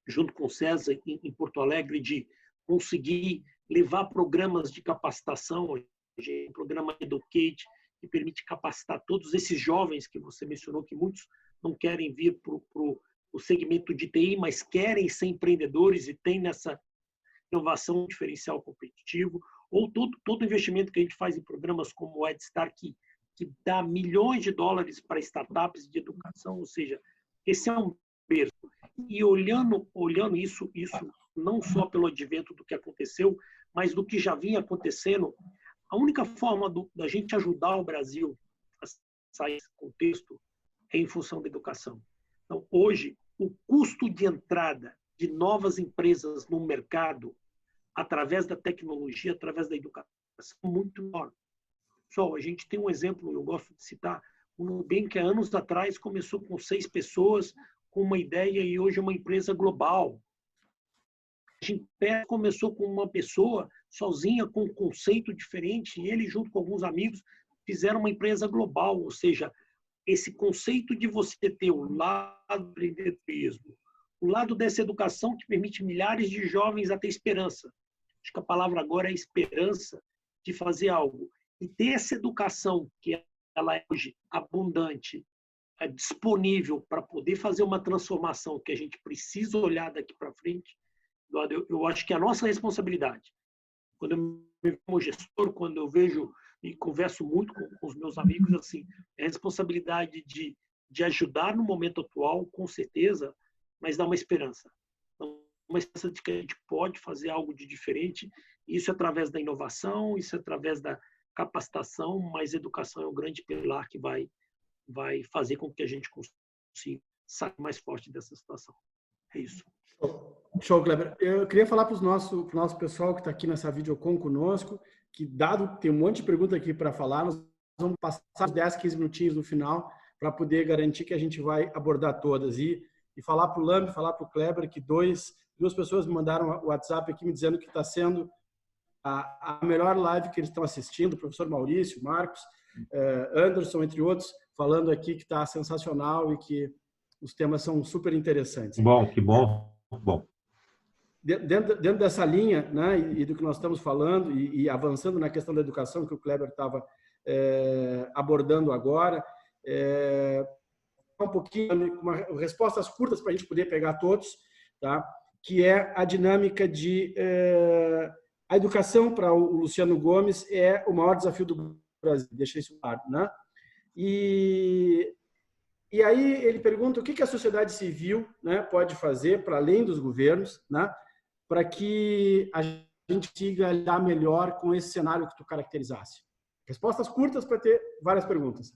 junto com o César, em Porto Alegre, de conseguir levar programas de capacitação, o programa Educate, que permite capacitar todos esses jovens que você mencionou, que muitos não querem vir para o segmento de TI, mas querem ser empreendedores e tem nessa inovação diferencial competitivo, ou todo investimento que a gente faz em programas como o EdStar, que dá milhões de dólares para startups de educação, ou seja, esse é um berço. E olhando isso não só pelo advento do que aconteceu, mas do que já vinha acontecendo, a única forma da gente ajudar o Brasil a sair desse contexto é em função da educação. Então, hoje, o custo de entrada de novas empresas no mercado, através da tecnologia, através da educação, é muito maior. Pessoal, a gente tem um exemplo, eu gosto de citar, o Nubank, há anos atrás, começou com 6 pessoas, com uma ideia, e hoje é uma empresa global. A Gimpé começou com uma pessoa sozinha, com um conceito diferente, e ele, junto com alguns amigos, fizeram uma empresa global, ou seja, esse conceito de você ter o lado do empreendedorismo, o lado dessa educação que permite milhares de jovens a ter esperança. Acho que a palavra agora é esperança de fazer algo. E ter essa educação, que ela é hoje abundante, é disponível para poder fazer uma transformação que a gente precisa olhar daqui para frente, eu acho que é a nossa responsabilidade. Quando eu me vejo como gestor, quando eu vejo e converso muito com os meus amigos, assim, é a responsabilidade de ajudar no momento atual, com certeza, mas dar uma esperança. Uma esperança de que a gente pode fazer algo de diferente, isso é através da inovação, isso é através da capacitação, mas a educação é o grande pilar que vai fazer com que a gente consiga sair mais forte dessa situação. É isso. Show, Kleber. Eu queria falar para o nosso pessoal que está aqui nessa videocon conosco, que dado tem um monte de pergunta aqui para falar, nós vamos passar os 10, 15 minutinhos no final para poder garantir que a gente vai abordar todas. E falar para o Lambi, falar para o Kleber, que duas pessoas me mandaram o WhatsApp aqui me dizendo que está sendo a melhor live que eles estão assistindo, o professor Maurício, Marcos, Anderson, entre outros, falando aqui que está sensacional e que os temas são super interessantes. Bom, que bom. Bom. Dentro dessa linha, né, e do que nós estamos falando, e avançando na questão da educação, que o Kleber estava abordando agora, um pouquinho, respostas curtas para a gente poder pegar todos, tá? Que é a dinâmica de... a educação para o Luciano Gomes é o maior desafio do Brasil, deixa isso claro, né? E aí ele pergunta o que a sociedade civil, né, pode fazer para além dos governos, né, para que a gente consiga lidar melhor com esse cenário que tu caracterizasse. Respostas curtas para ter várias perguntas.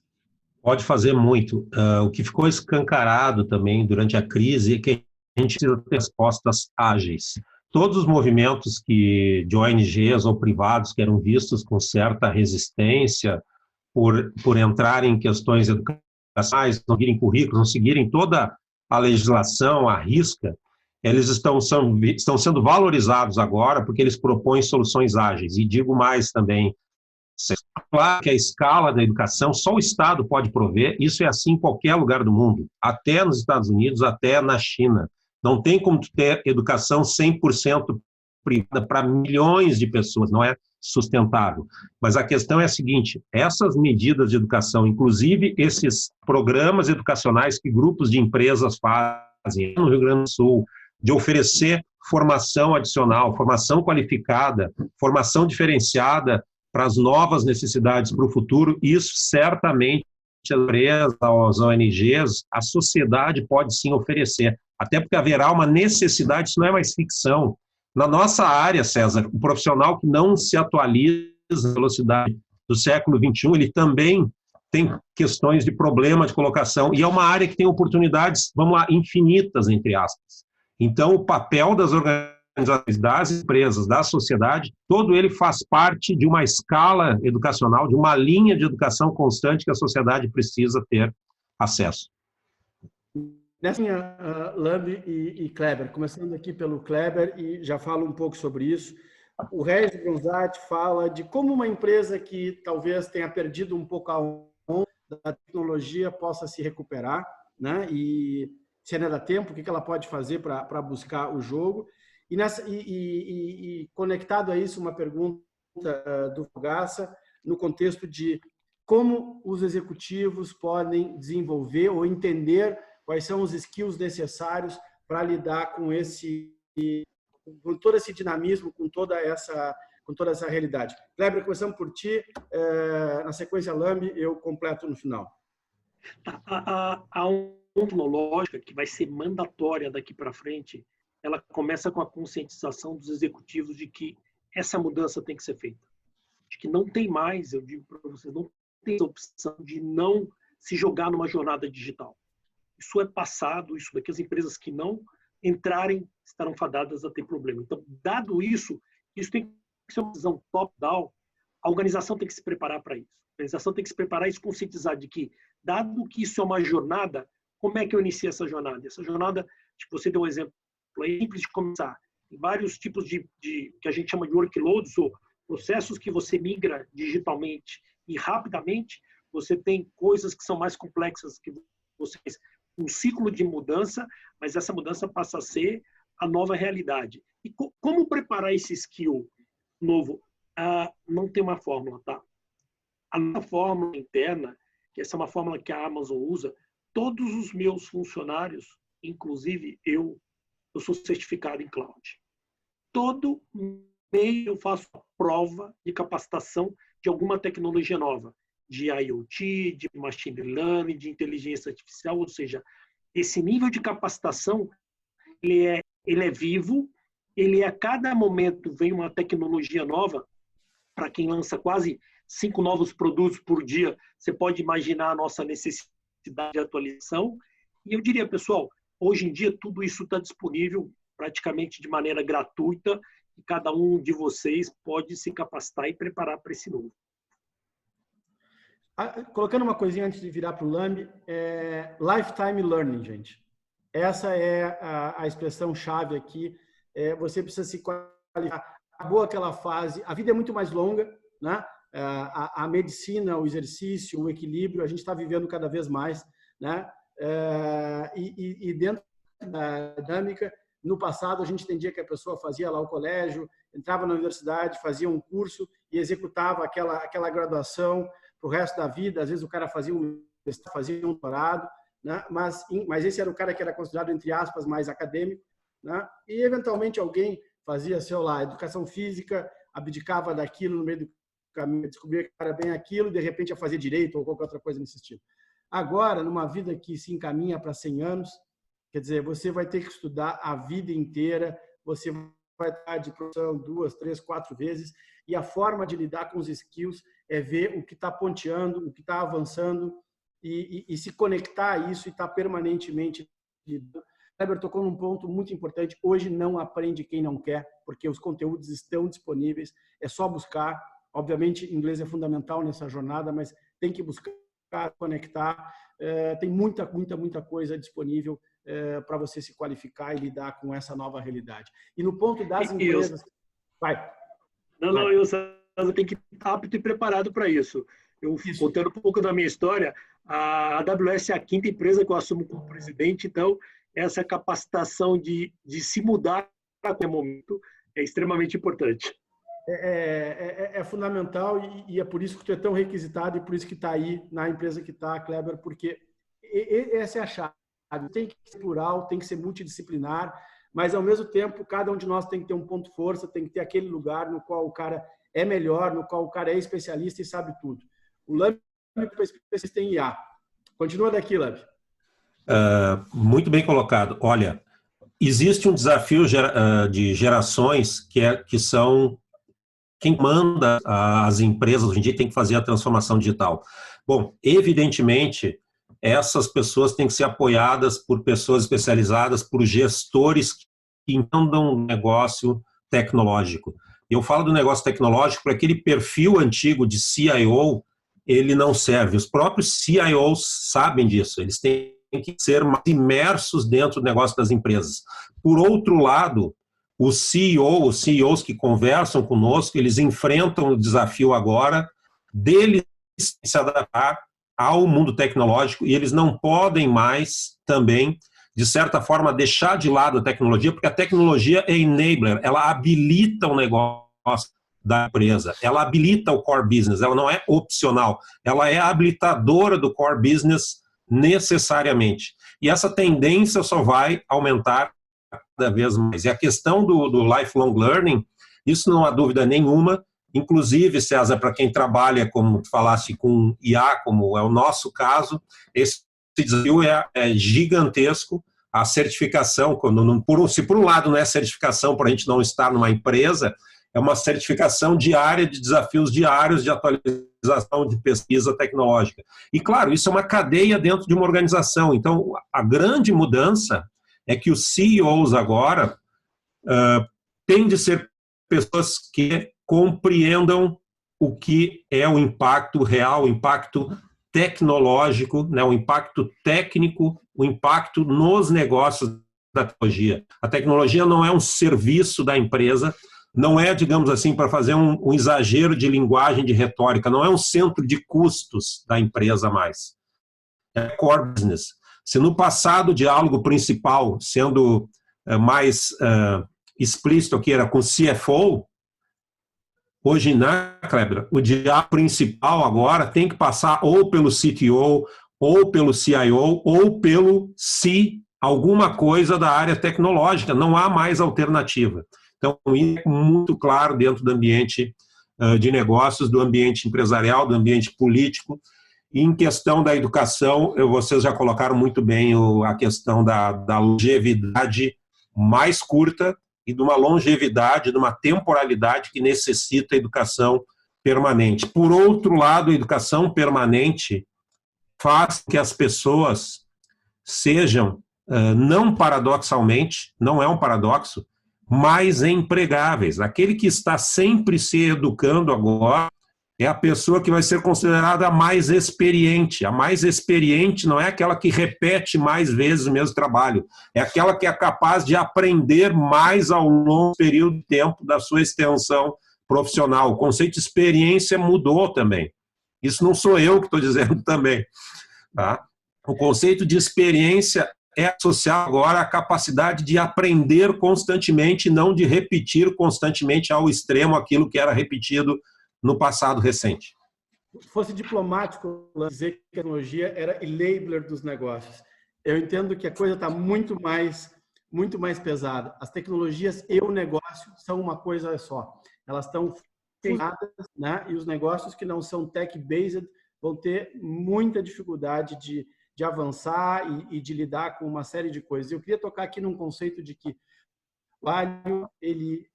Pode fazer muito. O que ficou escancarado também durante a crise é que a gente precisa ter respostas ágeis. Todos os movimentos de ONGs ou privados que eram vistos com certa resistência por entrar em questões educacionais, não seguirem currículos, não seguirem toda a legislação à risca, eles estão sendo valorizados agora porque eles propõem soluções ágeis. E digo mais também, claro que a escala da educação só o Estado pode prover, isso é assim em qualquer lugar do mundo, até nos Estados Unidos, até na China. Não tem como ter educação 100% privada para milhões de pessoas, não é sustentável. Mas a questão é a seguinte, essas medidas de educação, inclusive esses programas educacionais que grupos de empresas fazem no Rio Grande do Sul, de oferecer formação adicional, formação qualificada, formação diferenciada para as novas necessidades para o futuro, isso certamente as empresas, as ONGs, a sociedade pode sim oferecer, até porque haverá uma necessidade, isso não é mais ficção. Na nossa área, César, o profissional que não se atualiza na velocidade do século XXI, ele também tem questões de problema de colocação, e é uma área que tem oportunidades, vamos lá, infinitas, entre aspas. Então, o papel das organizações, das empresas, da sociedade, todo ele faz parte de uma escala educacional, de uma linha de educação constante que a sociedade precisa ter acesso. Nessa linha, Lambi e Kleber, começando aqui pelo Kleber, e já falo um pouco sobre isso. O Regis Bronzatti fala de como uma empresa que talvez tenha perdido um pouco a onda da tecnologia possa se recuperar, né? E se ainda dá tempo, o que ela pode fazer para buscar o jogo. E conectado a isso, uma pergunta do Fogaça, no contexto de como os executivos podem desenvolver ou entender quais são os skills necessários para lidar com todo esse dinamismo, com toda essa realidade. Kleber, começamos por ti. Na sequência, Lambi, eu completo no final. Há uma tecnológica que vai ser mandatória daqui para frente. Ela começa com a conscientização dos executivos de que essa mudança tem que ser feita. De que não tem mais, eu digo para vocês, não tem essa opção de não se jogar numa jornada digital. Isso é passado, isso daqui, as empresas que não entrarem estarão fadadas a ter problema. Então, dado isso tem que ser uma visão top-down, a organização tem que se preparar para isso. A organização tem que se preparar e se conscientizar de que, dado que isso é uma jornada, como é que eu inicio essa jornada? Essa jornada, tipo, você deu um exemplo, é simples de começar. Tem vários tipos de que a gente chama de workloads, ou processos que você migra digitalmente e rapidamente. Você tem coisas que são mais complexas que vocês um ciclo de mudança, mas essa mudança passa a ser a nova realidade. E como preparar esse skill novo? Não tem uma fórmula, tá? A nossa fórmula interna, que essa é uma fórmula que a Amazon usa, todos os meus funcionários, inclusive eu sou certificado em cloud. Todo mês eu faço a prova de capacitação de alguma tecnologia nova, de IoT, de machine learning, de inteligência artificial, ou seja, esse nível de capacitação, ele é vivo, ele a cada momento vem uma tecnologia nova. Para quem lança quase 5 novos produtos por dia, você pode imaginar a nossa necessidade de atualização. E eu diria, pessoal, hoje em dia tudo isso está disponível praticamente de maneira gratuita e cada um de vocês pode se capacitar e preparar para esse novo. Colocando uma coisinha antes de virar para o Lambi, lifetime learning, gente. Essa é a expressão-chave aqui. Você precisa se qualificar. Acabou aquela fase. A vida é muito mais longa, né? A medicina, o exercício, o equilíbrio, a gente está vivendo cada vez mais, né? E dentro da dinâmica, no passado, a gente entendia que a pessoa fazia lá o colégio, entrava na universidade, fazia um curso e executava aquela graduação para o resto da vida. Às vezes o cara fazia um doutorado, né? Mas esse era o cara que era considerado, entre aspas, mais acadêmico, né? E eventualmente alguém fazia, sei lá, educação física, abdicava daquilo no meio do caminho, descobria que era bem aquilo e de repente ia fazer direito ou qualquer outra coisa nesse estilo. Agora, numa vida que se encaminha para 100 anos, quer dizer, você vai ter que estudar a vida inteira, você vai estar de profissão 2, 3, 4 vezes, e a forma de lidar com os skills é ver o que está ponteando, o que está avançando e se conectar a isso e estar permanentemente lidando. Kleber tocou num ponto muito importante. Hoje não aprende quem não quer, porque os conteúdos estão disponíveis, é só buscar. Obviamente, inglês é fundamental nessa jornada, mas tem que buscar, conectar. Tem muita coisa disponível para você se qualificar e lidar com essa nova realidade. E no ponto das empresas... Vai. Não, eu tenho que estar apto e preparado para isso. Contando um pouco da minha história, a AWS é a 5ª empresa que eu assumo como presidente, então essa capacitação de se mudar a qualquer momento é extremamente importante. é fundamental e é por isso que tu é tão requisitado e por isso que está aí na empresa que está, Kleber, porque essa é a chave. Tem que ser plural, tem que ser multidisciplinar, mas ao mesmo tempo cada um de nós tem que ter um ponto força, tem que ter aquele lugar no qual o cara é melhor, no qual o cara é especialista e sabe tudo. O Lamb é especialista em IA. Continua daqui, Lamb. Muito bem colocado. Olha, existe um desafio de gerações que são quem manda as empresas hoje em dia tem que fazer a transformação digital. Bom, evidentemente, essas pessoas têm que ser apoiadas por pessoas especializadas, por gestores que entendam o negócio tecnológico. Eu falo do negócio tecnológico porque aquele perfil antigo de CIO, ele não serve. Os próprios CIOs sabem disso. Eles têm que ser mais imersos dentro do negócio das empresas. Por outro lado, os CEOs que conversam conosco, eles enfrentam o desafio agora deles se adaptar ao mundo tecnológico e eles não podem mais também, de certa forma, deixar de lado a tecnologia, porque a tecnologia é enabler, ela habilita o negócio da empresa, ela habilita o core business, ela não é opcional, ela é habilitadora do core business necessariamente. E essa tendência só vai aumentar cada vez mais. E a questão do lifelong learning, isso não há dúvida nenhuma, inclusive, César, para quem trabalha, como tu falasse, com IA, como é o nosso caso, esse desafio é gigantesco. A certificação, se por um lado não é certificação para a gente não estar numa empresa, é uma certificação diária de desafios diários de atualização de pesquisa tecnológica. E, claro, isso é uma cadeia dentro de uma organização. Então, a grande mudança é que os CEOs agora têm de ser pessoas que compreendam o que é o impacto real, o impacto tecnológico, né, o impacto técnico, o impacto nos negócios da tecnologia. A tecnologia não é um serviço da empresa, não é, digamos assim, para fazer um exagero de linguagem, de retórica, não é um centro de custos da empresa mais. É core business. Se no passado o diálogo principal, sendo mais explícito aqui, era com o CFO, hoje, né, Kleber, o diálogo principal agora tem que passar ou pelo CTO, ou pelo CIO, ou pelo C, alguma coisa da área tecnológica. Não há mais alternativa. Então, isso é muito claro dentro do ambiente de negócios, do ambiente empresarial, do ambiente político. E em questão da educação, vocês já colocaram muito bem a questão da longevidade mais curta e de uma longevidade, de uma temporalidade que necessita educação permanente. Por outro lado, a educação permanente faz que as pessoas sejam, não paradoxalmente, não é um paradoxo, mais empregáveis. Aquele que está sempre se educando agora é a pessoa que vai ser considerada a mais experiente. A mais experiente não é aquela que repete mais vezes o mesmo trabalho, é aquela que é capaz de aprender mais ao longo do período de tempo da sua extensão profissional. O conceito de experiência mudou também. Isso não sou eu que estou dizendo também. Tá? O conceito de experiência é associado agora à capacidade de aprender constantemente, não de repetir constantemente ao extremo aquilo que era repetido no passado recente. Se fosse diplomático dizer que a tecnologia era enabler dos negócios. Eu entendo que a coisa está muito mais pesada. As tecnologias e o negócio são uma coisa só. Elas estão funcionadas, né? E os negócios que não são tech-based vão ter muita dificuldade de avançar e de lidar com uma série de coisas. Eu queria tocar aqui num conceito de que o trabalho ele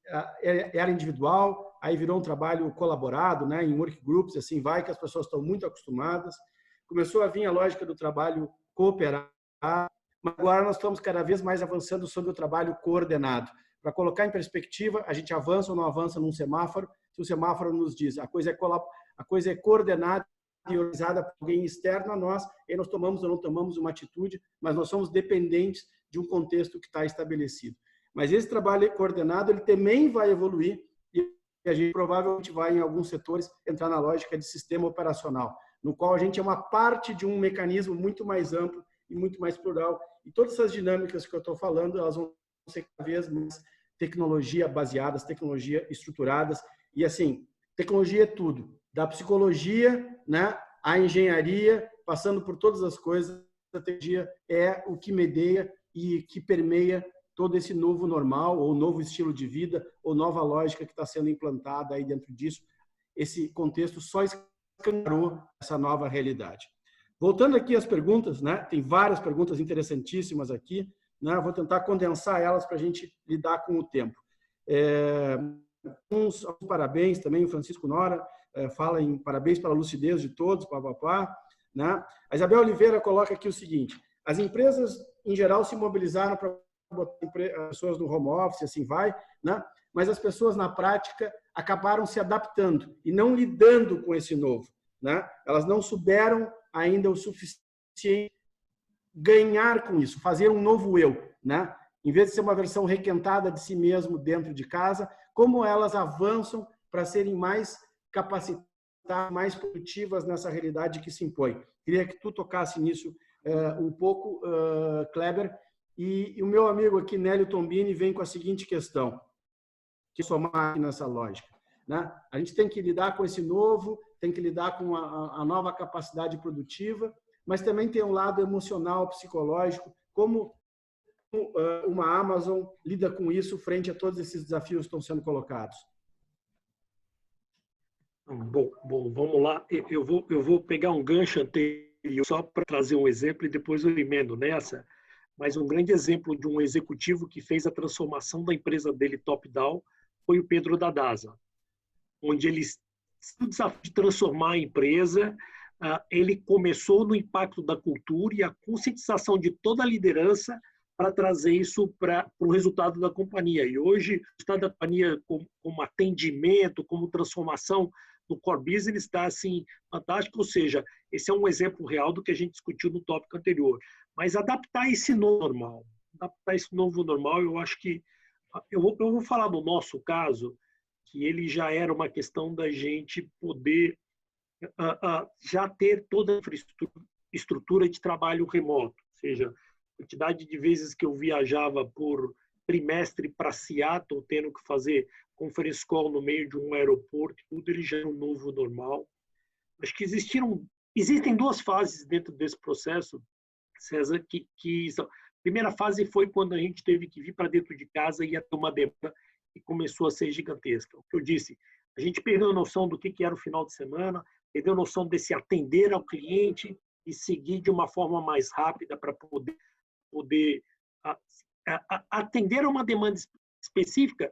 era individual, aí virou um trabalho colaborado, né, em work groups, assim vai, que as pessoas estão muito acostumadas. Começou a vir a lógica do trabalho cooperado, mas agora nós estamos cada vez mais avançando sobre o trabalho coordenado. Para colocar em perspectiva, a gente avança ou não avança num semáforo, se o semáforo nos diz a coisa é coordenada e organizada por alguém externo a nós, e nós tomamos ou não tomamos uma atitude, mas nós somos dependentes de um contexto que está estabelecido. Mas esse trabalho coordenado, ele também vai evoluir e a gente provavelmente vai, em alguns setores, entrar na lógica de sistema operacional, no qual a gente é uma parte de um mecanismo muito mais amplo e muito mais plural. E todas essas dinâmicas que eu estou falando, elas vão ser cada vez mais tecnologia baseadas, tecnologia estruturadas, E assim, tecnologia é tudo, da psicologia, né, à engenharia, passando por todas as coisas, a tecnologia é o que medeia e que permeia todo esse novo normal, ou novo estilo de vida, ou nova lógica que está sendo implantada aí dentro disso. Esse contexto só escancarou essa nova realidade. Voltando aqui às perguntas, né? Tem várias perguntas interessantíssimas aqui, né? Vou tentar condensar elas para a gente lidar com o tempo. Uns parabéns também, o Francisco Nora fala em parabéns pela lucidez de todos, papapá, né? A Isabel Oliveira coloca aqui o seguinte: as empresas, em geral, se mobilizaram para botar as pessoas no home office, assim vai, né? Mas as pessoas, na prática, acabaram se adaptando e não lidando com esse novo, né? Elas não souberam ainda o suficiente ganhar com isso, fazer um novo eu, né? Em vez de ser uma versão requentada de si mesmo dentro de casa, como elas avançam para serem mais capacitadas, mais produtivas nessa realidade que se impõe. Queria que tu tocasse nisso um pouco, Kleber. E o meu amigo aqui, Nélio Tombini, vem com a seguinte questão, que somar nessa lógica, né? A gente tem que lidar com esse novo, tem que lidar com a nova capacidade produtiva, mas também tem um lado emocional, psicológico, como uma Amazon lida com isso frente a todos esses desafios que estão sendo colocados. Bom, vamos lá. Eu vou pegar um gancho anterior só para trazer um exemplo e depois eu emendo nessa. Mas um grande exemplo de um executivo que fez a transformação da empresa dele top-down foi o Pedro Dadasa, onde ele o desafio de transformar a empresa, ele começou no impacto da cultura e a conscientização de toda a liderança para trazer isso para o resultado da companhia. E hoje, o resultado da companhia como atendimento, como transformação no core business está assim, fantástico. Ou seja, esse é um exemplo real do que a gente discutiu no tópico anterior. Mas adaptar esse novo normal, eu acho que... Eu vou falar do nosso caso, que ele já era uma questão da gente poder já ter toda a infraestrutura de trabalho remoto. Ou seja, a quantidade de vezes que eu viajava por trimestre para Seattle, tendo que fazer conference call no meio de um aeroporto, tudo ele já é um novo normal. Acho que existem duas fases dentro desse processo, César, que são... A primeira fase foi quando a gente teve que vir para dentro de casa e ia ter uma demanda que começou a ser gigantesca. O que eu disse, a gente perdeu a noção do que era o final de semana, perdeu a noção desse atender ao cliente e seguir de uma forma mais rápida para poder atender a uma demanda específica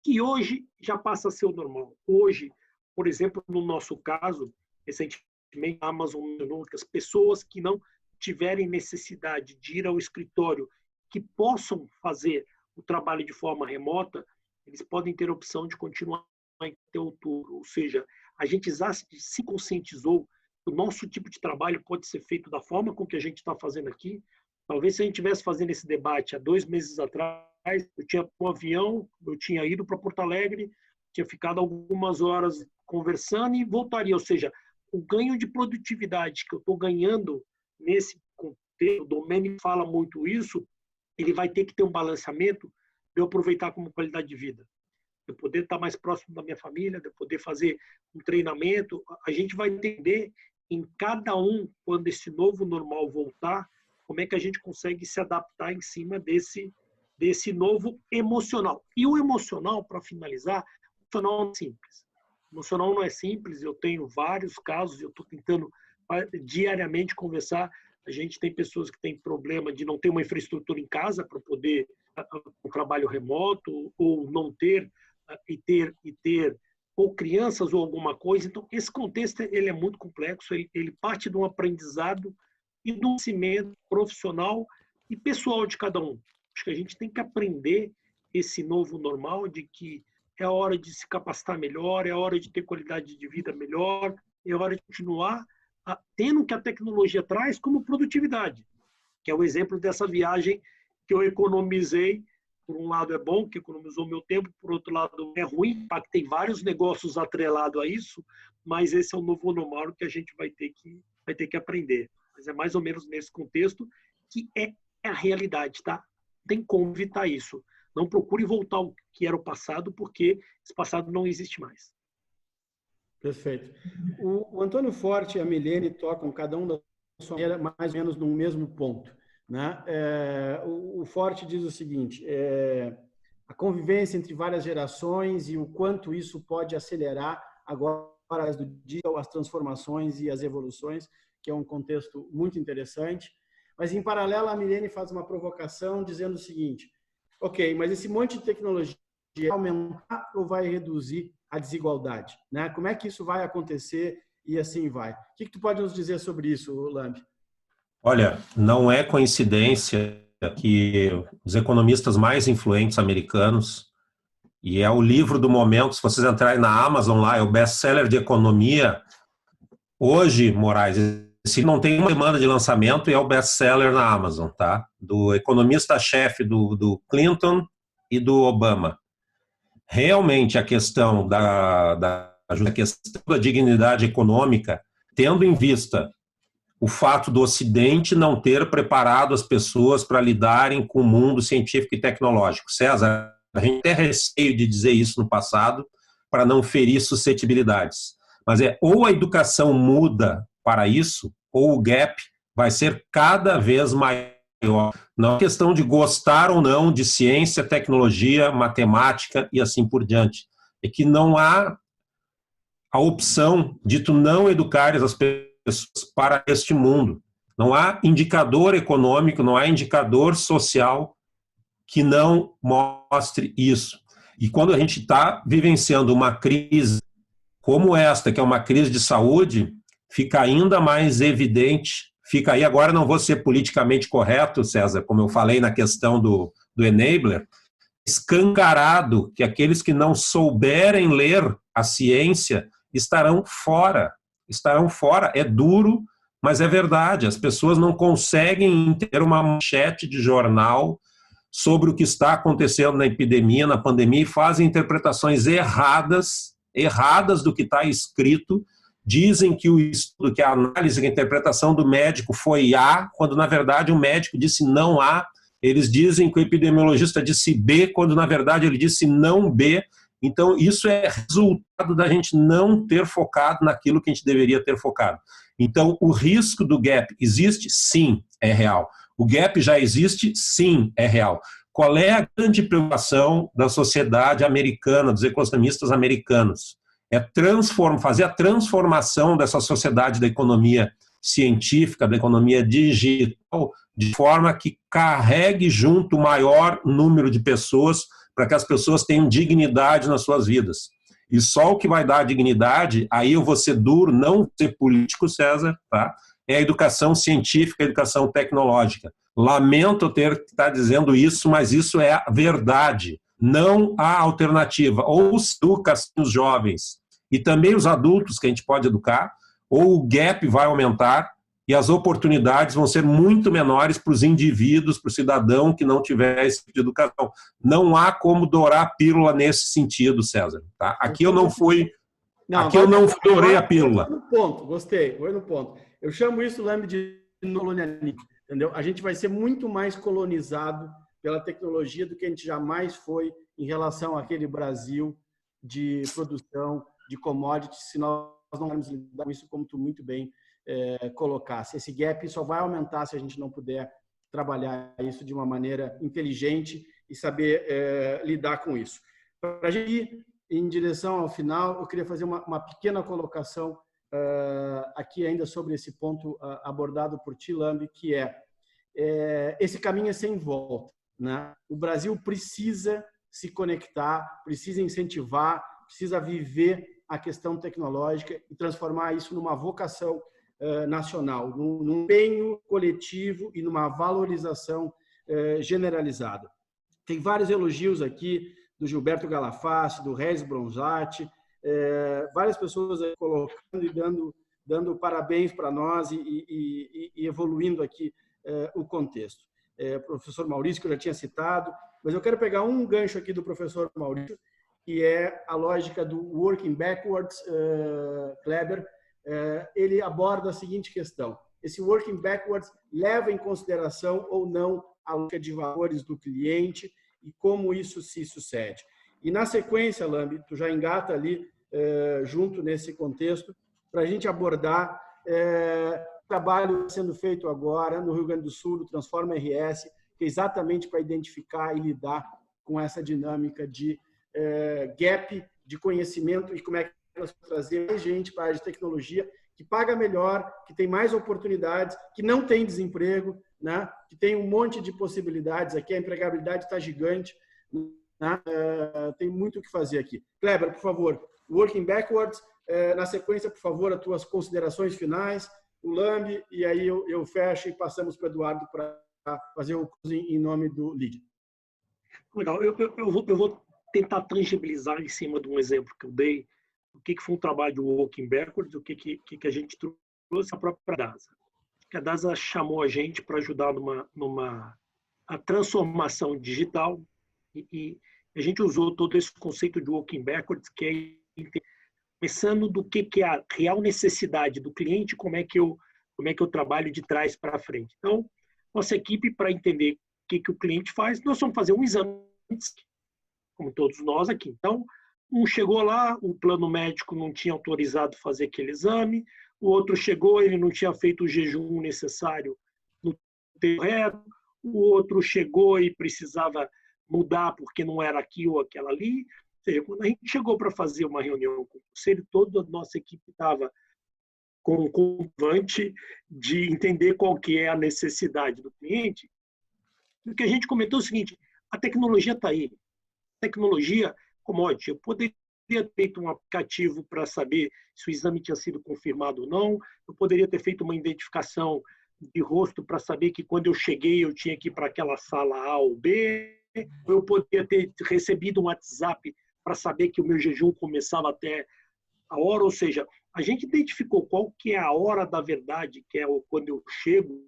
que hoje já passa a ser o normal. Hoje, por exemplo, no nosso caso, recentemente a Amazon mencionou que as pessoas que não tiverem necessidade de ir ao escritório, que possam fazer o trabalho de forma remota, eles podem ter a opção de continuar até outubro. Ou seja, a gente já se conscientizou que o nosso tipo de trabalho pode ser feito da forma com que a gente está fazendo aqui. Talvez se a gente estivesse fazendo esse debate há 2 meses atrás, eu tinha um avião, eu tinha ido para Porto Alegre, tinha ficado algumas horas conversando e voltaria. Ou seja, o ganho de produtividade que eu estou ganhando nesse contexto, o Domênico fala muito isso, ele vai ter que ter um balanceamento de eu aproveitar como qualidade de vida, de eu poder estar mais próximo da minha família, de eu poder fazer um treinamento. A gente vai entender em cada um, quando esse novo normal voltar, como é que a gente consegue se adaptar em cima desse novo emocional. E o emocional, para finalizar, o emocional não é simples. O emocional não é simples, eu tenho vários casos, eu estou tentando diariamente conversar. A gente tem pessoas que têm problema de não ter uma infraestrutura em casa para poder um trabalho remoto, ou não ter, e ter ou crianças ou alguma coisa. Então, esse contexto ele é muito complexo, ele parte de um aprendizado e do conhecimento profissional e pessoal de cada um. Acho que a gente tem que aprender esse novo normal de que é a hora de se capacitar melhor, é a hora de ter qualidade de vida melhor, é a hora de continuar tendo o que a tecnologia traz como produtividade, que é o exemplo dessa viagem que eu economizei. Por um lado é bom, que economizou meu tempo, por outro lado é ruim, impactei vários negócios atrelados a isso, mas esse é o novo normal que a gente vai ter que aprender. Mas é mais ou menos nesse contexto que é a realidade, tá? Não tem como evitar isso. Não procure voltar ao que era o passado, porque esse passado não existe mais. Perfeito. O Antônio Forte e a Milene tocam cada um da sua maneira mais ou menos no mesmo ponto, né? O Forte diz o seguinte, a convivência entre várias gerações e o quanto isso pode acelerar agora do digital, as transformações e as evoluções, que é um contexto muito interessante. Mas, em paralelo, a Milene faz uma provocação dizendo o seguinte, ok, mas esse monte de tecnologia vai aumentar ou vai reduzir a desigualdade, né? Como é que isso vai acontecer e assim vai? O que tu pode nos dizer sobre isso, Lambi? Olha, não é coincidência que os economistas mais influentes americanos, e é o livro do momento, se vocês entrarem na Amazon lá, é o best-seller de economia. Hoje, Moraes, se não tem uma demanda de lançamento, é o best-seller na Amazon, tá? Do economista-chefe do Clinton e do Obama. Realmente a questão da dignidade econômica, tendo em vista o fato do Ocidente não ter preparado as pessoas para lidarem com o mundo científico e tecnológico. César, a gente tem receio de dizer isso no passado para não ferir suscetibilidades. Mas ou a educação muda para isso, ou o gap vai ser cada vez maior. Não é questão de gostar ou não de ciência, tecnologia, matemática e assim por diante. É que não há a opção de tu não educares as pessoas para este mundo. Não há indicador econômico, não há indicador social que não mostre isso. E quando a gente está vivenciando uma crise como esta, que é uma crise de saúde, fica ainda mais evidente. Fica aí, agora não vou ser politicamente correto, César, como eu falei na questão do enabler, escancarado que aqueles que não souberem ler a ciência estarão fora. Estarão fora. É duro, mas é verdade. As pessoas não conseguem ter uma manchete de jornal sobre o que está acontecendo na epidemia, na pandemia, e fazem interpretações erradas do que está escrito. Dizem que o estudo, que a análise, que a interpretação do médico foi A, quando na verdade o médico disse não A. Eles dizem que o epidemiologista disse B, quando na verdade ele disse não B. Então isso é resultado da gente não ter focado naquilo que a gente deveria ter focado. Então o risco do gap existe? Sim, é real. O gap já existe? Sim, é real. Qual é a grande preocupação da sociedade americana, dos economistas americanos? É fazer a transformação dessa sociedade da economia científica, da economia digital, de forma que carregue junto o maior número de pessoas, para que as pessoas tenham dignidade nas suas vidas. E só o que vai dar dignidade, aí eu vou ser duro, não ser político, César, tá? É a educação científica, a educação tecnológica. Lamento ter que estar dizendo isso, mas isso é a verdade. Não há alternativa. Ou se educa os jovens e também os adultos que a gente pode educar, ou o gap vai aumentar e as oportunidades vão ser muito menores para os indivíduos, para o cidadão que não tiver esse tipo de educação. Não há como dourar a pílula nesse sentido, César. Tá? Aqui eu não fui... Aqui eu não dourei a pílula. Foi no ponto, gostei, foi no ponto. Eu chamo isso, Lambi, de colonialismo, entendeu? A gente vai ser muito mais colonizado pela tecnologia do que a gente jamais foi em relação àquele Brasil de produção de commodities, se nós não vamos lidar com isso, como tu muito bem colocasse. Esse gap só vai aumentar se a gente não puder trabalhar isso de uma maneira inteligente e saber lidar com isso. Para a gente ir em direção ao final, eu queria fazer uma pequena colocação aqui ainda sobre esse ponto abordado por ti, Lambi, que esse caminho é sem volta, né? O Brasil precisa se conectar, precisa incentivar, precisa viver a questão tecnológica e transformar isso numa vocação nacional, num empenho coletivo e numa valorização generalizada. Tem vários elogios aqui do Gilberto Galafassi, do Regis Bronzatti, várias pessoas colocando e dando parabéns para nós e evoluindo aqui o contexto. O professor Maurício, que eu já tinha citado, mas eu quero pegar um gancho aqui do professor Maurício, que é a lógica do working backwards, Kleber. Ele aborda a seguinte questão: esse working backwards leva em consideração ou não a lógica de valores do cliente e como isso se sucede. E na sequência, Lambi, tu já engata ali junto nesse contexto, para a gente abordar o trabalho sendo feito agora no Rio Grande do Sul, do Transforma RS, que é exatamente para identificar e lidar com essa dinâmica de gap de conhecimento e como é que nós trazer mais gente para a área de tecnologia que paga melhor, que tem mais oportunidades, que não tem desemprego, né? Que tem um monte de possibilidades aqui, a empregabilidade está gigante, né? Tem muito o que fazer aqui. Kleber, por favor, working backwards, na sequência, por favor, as tuas considerações finais, o Lambi, e aí eu fecho e passamos para o Eduardo para fazer o closing em nome do LID. Legal, eu vou tentar tangibilizar em cima de um exemplo que eu dei, o que foi um trabalho de working backwards, o que a gente trouxe a própria DASA. A DASA chamou a gente para ajudar a transformação digital e a gente usou todo esse conceito de working backwards, que é começando do que é a real necessidade do cliente, como é que eu trabalho de trás para frente. Então, nossa equipe, para entender o que o cliente faz, nós vamos fazer um exame, como todos nós aqui. Então, um chegou lá, o plano médico não tinha autorizado fazer aquele exame, o outro chegou, ele não tinha feito o jejum necessário no tempo reto, o outro chegou e precisava mudar porque não era aqui ou aquela ali. Ou seja, quando a gente chegou para fazer uma reunião com o conselho, toda a nossa equipe estava com o comprovante de entender qual que é a necessidade do cliente. O que a gente comentou é o seguinte, a tecnologia está aí. A tecnologia, commodity, eu poderia ter feito um aplicativo para saber se o exame tinha sido confirmado ou não, eu poderia ter feito uma identificação de rosto para saber que quando eu cheguei eu tinha que ir para aquela sala A ou B, eu poderia ter recebido um WhatsApp para saber que o meu jejum começava até a hora, ou seja, a gente identificou qual que é a hora da verdade, que é quando eu chego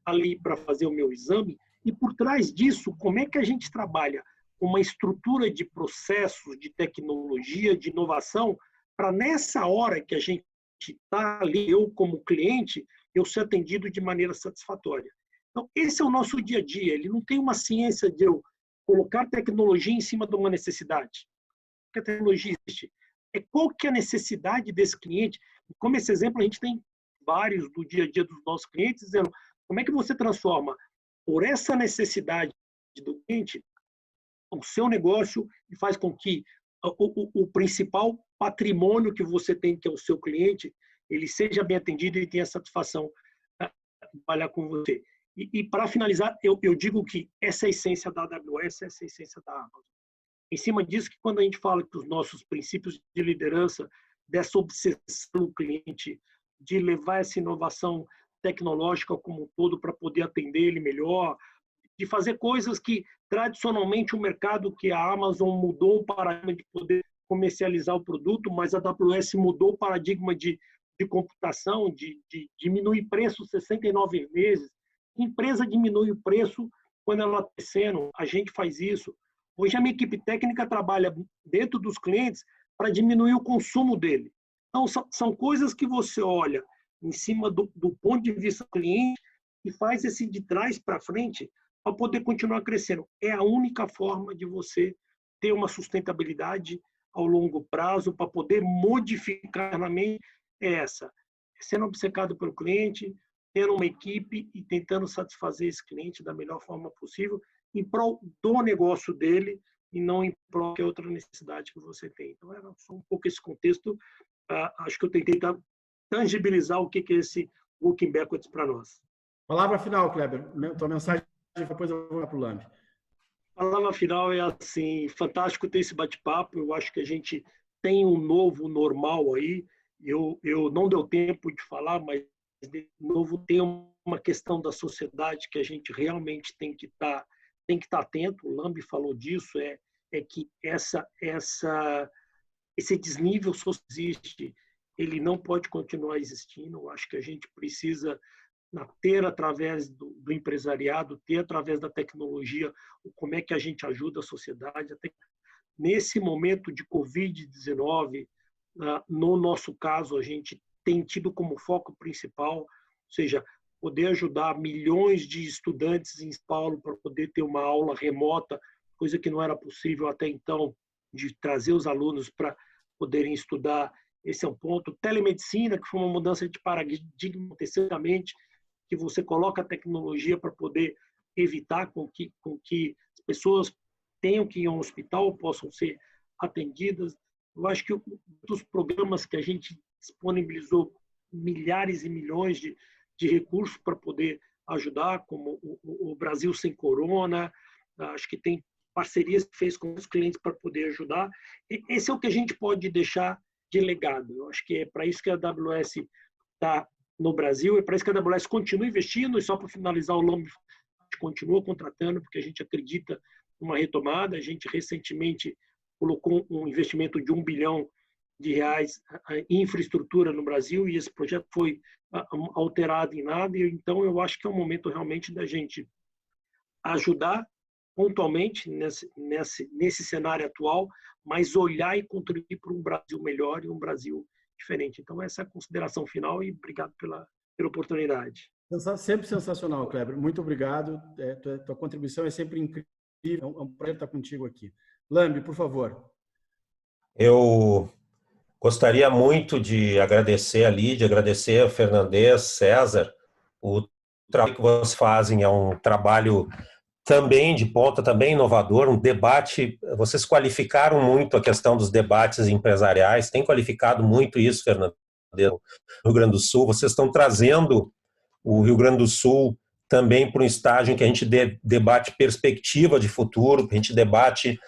ali para fazer o meu exame, e por trás disso, como é que a gente trabalha uma estrutura de processos, de tecnologia, de inovação, para nessa hora que a gente está ali, eu como cliente, eu ser atendido de maneira satisfatória. Então, esse é o nosso dia a dia, ele não tem uma ciência de eu colocar tecnologia em cima de uma necessidade. Porque a tecnologia existe. É qual que é a necessidade desse cliente. Como esse exemplo, a gente tem vários do dia a dia dos nossos clientes, dizendo como é que você transforma por essa necessidade do cliente o seu negócio e faz com que o principal patrimônio que você tem, que é o seu cliente, ele seja bem atendido e tenha satisfação de trabalhar com você. E para finalizar, eu digo que essa é a essência da AWS, essa é a essência da Amazon. Em cima disso, que quando a gente fala que os nossos princípios de liderança, dessa obsessão do cliente, de levar essa inovação tecnológica como um todo para poder atender ele melhor, de fazer coisas que, tradicionalmente, o mercado, que a Amazon mudou o paradigma de poder comercializar o produto, mas a AWS mudou o paradigma de computação, de diminuir preço 69 vezes. A empresa diminui o preço quando ela está crescendo, a gente faz isso. Hoje a minha equipe técnica trabalha dentro dos clientes para diminuir o consumo dele. Então, são coisas que você olha em cima do ponto de vista do cliente e faz esse de trás para frente para poder continuar crescendo. É a única forma de você ter uma sustentabilidade ao longo prazo para poder modificar na mente essa. Sendo obcecado pelo cliente, tendo uma equipe e tentando satisfazer esse cliente da melhor forma possível em prol do negócio dele e não em prol de outra necessidade que você tem. Então, era só um pouco esse contexto. Acho que eu tentei tangibilizar o que é esse working backwards para nós. Palavra final, Kleber. Tua mensagem, depois eu vou para o Lambi. A palavra final é assim, fantástico ter esse bate-papo. Eu acho que a gente tem um novo normal aí. Eu não deu tempo de falar, mas de novo tem uma questão da sociedade que a gente realmente tem que estar atento. O Lambi falou disso, é que esse desnível só existe, ele não pode continuar existindo. Eu acho que a gente precisa ter através do empresariado, ter através da tecnologia, como é que a gente ajuda a sociedade. Até nesse momento de Covid-19, no nosso caso, a gente tem tido como foco principal, ou seja, poder ajudar milhões de estudantes em São Paulo para poder ter uma aula remota, coisa que não era possível até então, de trazer os alunos para poderem estudar. Esse é um ponto. Telemedicina, que foi uma mudança de paradigma, terceiramente, que você coloca a tecnologia para poder evitar com que as pessoas tenham que ir ao hospital, possam ser atendidas. Eu acho que dos programas que a gente disponibilizou milhares e milhões de recursos para poder ajudar, como o Brasil Sem Corona, acho que tem parcerias que fez com os clientes para poder ajudar. Esse é o que a gente pode deixar de legado. Eu acho que é para isso que a AWS está no Brasil, é para isso que a AWS continua investindo, e só para finalizar o LAMB, a gente continua contratando, porque a gente acredita numa retomada. A gente recentemente colocou um investimento de R$1 bilhão em infraestrutura no Brasil, e esse projeto foi alterado em nada. Então, eu acho que é um momento realmente da gente ajudar pontualmente nesse cenário atual, mas olhar e contribuir para um Brasil melhor e um Brasil diferente. Então, essa é a consideração final, e obrigado pela oportunidade. Sempre sensacional, Kleber. Muito obrigado. Tua contribuição é sempre incrível. É um prazer estar contigo aqui. Lambi, por favor. Eu gostaria muito de agradecer a Lídia, agradecer a Fernandes, César. O trabalho que vocês fazem é um trabalho também de ponta, também inovador, um debate. Vocês qualificaram muito a questão dos debates empresariais, tem qualificado muito isso, Fernandes, no Rio Grande do Sul. Vocês estão trazendo o Rio Grande do Sul também para um estágio em que a gente debate perspectiva de futuro, a gente debate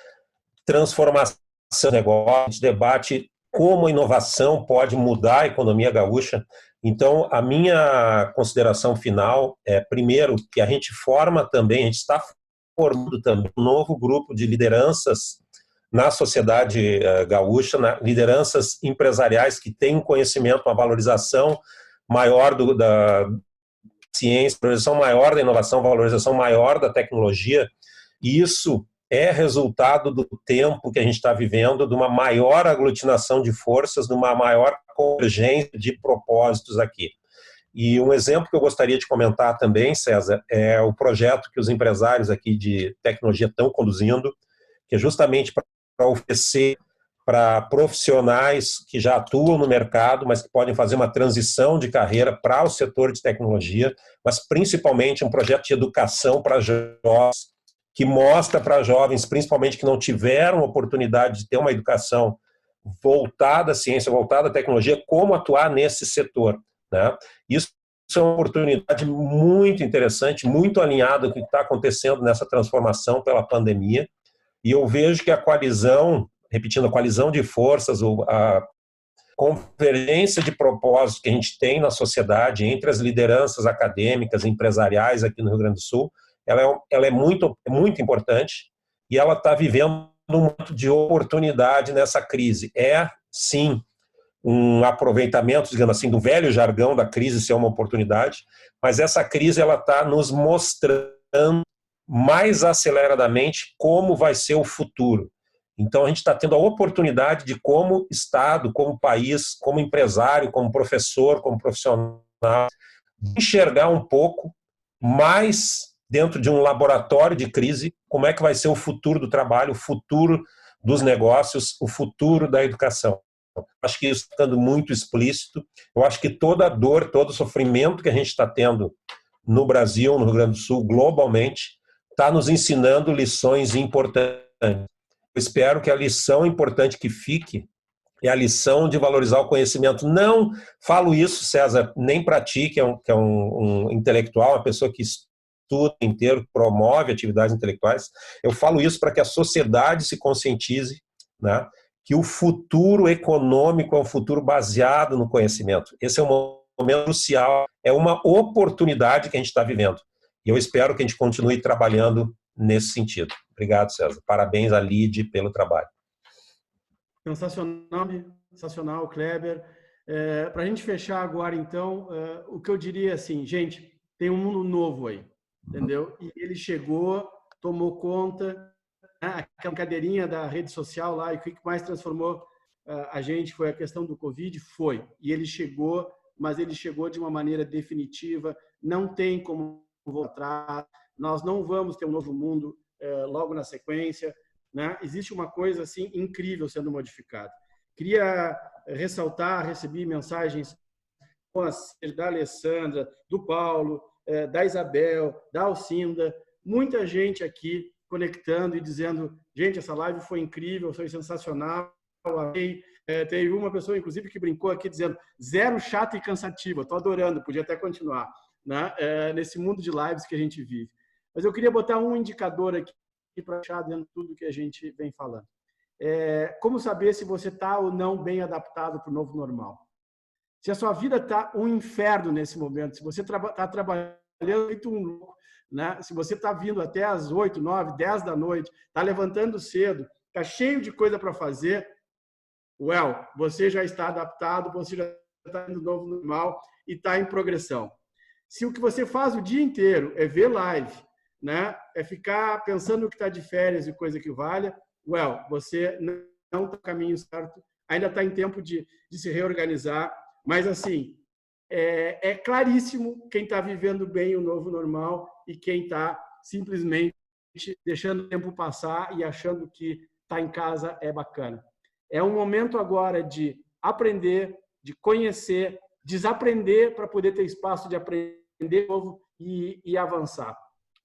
transformação do negócio, a gente debate como a inovação pode mudar a economia gaúcha. Então, a minha consideração final é, primeiro, que a gente forma também, a gente está formando também um novo grupo de lideranças na sociedade gaúcha, lideranças empresariais que têm um conhecimento, uma valorização maior da ciência, valorização maior da inovação, valorização maior da tecnologia, e isso é resultado do tempo que a gente está vivendo, de uma maior aglutinação de forças, de uma maior convergência de propósitos aqui. E um exemplo que eu gostaria de comentar também, César, é o projeto que os empresários aqui de tecnologia estão conduzindo, que é justamente para oferecer para profissionais que já atuam no mercado, mas que podem fazer uma transição de carreira para o setor de tecnologia, mas principalmente um projeto de educação para jovens, que mostra para jovens, principalmente que não tiveram oportunidade de ter uma educação voltada à ciência, voltada à tecnologia, como atuar nesse setor, né? Isso é uma oportunidade muito interessante, muito alinhada com o que está acontecendo nessa transformação pela pandemia, e eu vejo que a coalizão, repetindo, a coalizão de forças, a convergência de propósitos que a gente tem na sociedade entre as lideranças acadêmicas e empresariais aqui no Rio Grande do Sul, ela é muito importante, e ela está vivendo um momento de oportunidade nessa crise. É, sim, um aproveitamento, digamos assim, do velho jargão da crise ser uma oportunidade, mas essa crise ela está nos mostrando mais aceleradamente como vai ser o futuro. Então, a gente está tendo a oportunidade de, como Estado, como país, como empresário, como professor, como profissional, enxergar um pouco mais dentro de um laboratório de crise como é que vai ser o futuro do trabalho, o futuro dos negócios, o futuro da educação. Acho que isso está ficando muito explícito. Eu acho que toda a dor, todo o sofrimento que a gente está tendo no Brasil, no Rio Grande do Sul, globalmente, está nos ensinando lições importantes. Eu espero que a lição importante que fique é a lição de valorizar o conhecimento. Não falo isso, César, nem para ti, que é um intelectual, uma pessoa que estuda inteiro, promove atividades intelectuais. Eu falo isso para que a sociedade se conscientize, né, que o futuro econômico é um futuro baseado no conhecimento. Esse é um momento crucial, é uma oportunidade que a gente está vivendo. E eu espero que a gente continue trabalhando nesse sentido. Obrigado, César. Parabéns a Lide pelo trabalho. Sensacional, Kleber. Para a gente fechar agora, então, o que eu diria é assim, gente, tem um mundo novo aí, entendeu? E ele chegou, tomou conta, né? Aquela cadeirinha da rede social lá, e o que mais transformou a gente foi a questão do Covid, e ele chegou, mas ele chegou de uma maneira definitiva, não tem como voltar, nós não vamos ter um novo mundo logo na sequência, né? Existe uma coisa assim incrível sendo modificada. Queria ressaltar, recebi mensagens da Alessandra, do Paulo, da Isabel, da Alcinda, muita gente aqui conectando e dizendo, gente, essa live foi incrível, foi sensacional, amei. Teve uma pessoa, inclusive, que brincou aqui dizendo, zero chato e cansativo, estou adorando, podia até continuar, né? Nesse mundo de lives que a gente vive. Mas eu queria botar um indicador aqui para achar dentro de tudo que a gente vem falando. Como saber se você está ou não bem adaptado para o novo normal? Se a sua vida está um inferno nesse momento, se você está trabalhando feito um louco, né? Se você está vindo até às 8, 9, 10 da noite, está levantando cedo, está cheio de coisa para fazer, você já está adaptado, você já está no novo normal e está em progressão. Se o que você faz o dia inteiro é ver live, né? É ficar pensando que está de férias e coisa que valha, você não está no caminho certo, ainda está em tempo de se reorganizar, mas assim, é claríssimo quem está vivendo bem o novo normal e quem está simplesmente deixando o tempo passar e achando que estar em casa é bacana. É um momento agora de aprender, de conhecer, desaprender para poder ter espaço de aprender de novo e avançar.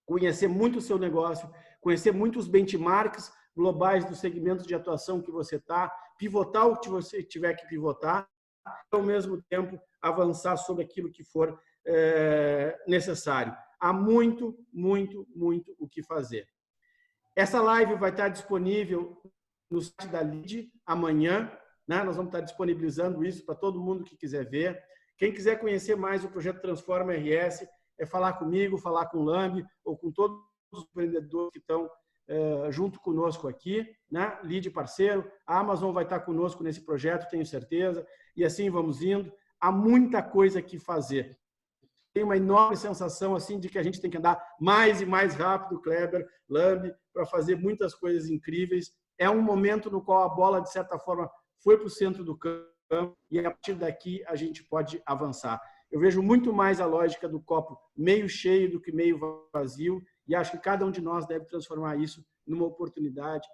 Conhecer muito o seu negócio, conhecer muito os benchmarks globais dos segmentos de atuação que você está, pivotar o que você tiver que pivotar, e, ao mesmo tempo, avançar sobre aquilo que for necessário. Há muito, muito, muito o que fazer. Essa live vai estar disponível no site da LID amanhã, né? Nós vamos estar disponibilizando isso para todo mundo que quiser ver. Quem quiser conhecer mais o projeto Transforma RS, é falar comigo, falar com o Lambi ou com todos os empreendedores que estão junto conosco aqui, né? LID parceiro, a Amazon vai estar conosco nesse projeto, tenho certeza, e assim vamos indo. Há muita coisa que fazer. Tem uma enorme sensação assim de que a gente tem que andar mais e mais rápido, Kleber, Lambi, para fazer muitas coisas incríveis. É um momento no qual a bola, de certa forma, foi para o centro do campo e a partir daqui a gente pode avançar. Eu vejo muito mais a lógica do copo meio cheio do que meio vazio e acho que cada um de nós deve transformar isso numa oportunidade,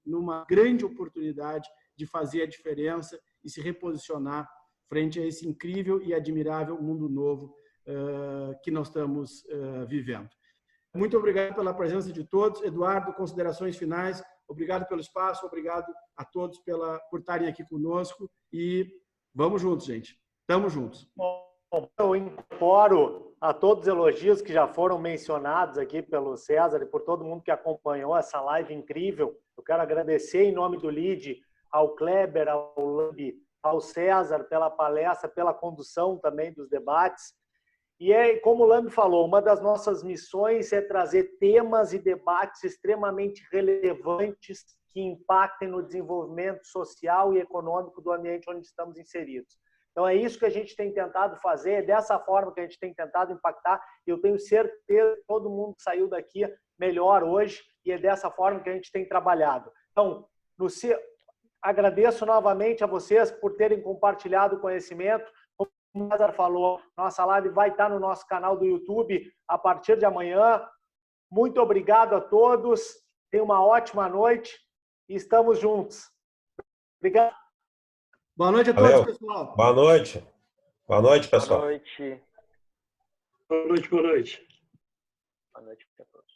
numa grande oportunidade de fazer a diferença e se reposicionar frente a esse incrível e admirável mundo novo que nós estamos vivendo. Muito obrigado pela presença de todos. Eduardo, considerações finais. Obrigado pelo espaço, obrigado a todos por estarem aqui conosco e vamos juntos, gente. Estamos juntos. Bom, eu incorporo a todos os elogios que já foram mencionados aqui pelo César e por todo mundo que acompanhou essa live incrível. Eu quero agradecer em nome do LID ao Kleber, ao Lambi, ao César pela palestra, pela condução também dos debates. E como o Lambi falou, uma das nossas missões é trazer temas e debates extremamente relevantes que impactem no desenvolvimento social e econômico do ambiente onde estamos inseridos. Então, é isso que a gente tem tentado fazer, é dessa forma que a gente tem tentado impactar, e eu tenho certeza que todo mundo saiu daqui melhor hoje, e é dessa forma que a gente tem trabalhado. Então, agradeço novamente a vocês por terem compartilhado o conhecimento. Como o César falou, nossa live vai estar no nosso canal do YouTube a partir de amanhã. Muito obrigado a todos, tenham uma ótima noite e estamos juntos. Obrigado. Boa noite a todos, pessoal. Boa noite. Boa noite, pessoal. Boa noite. Boa noite, boa noite. Boa noite a todos.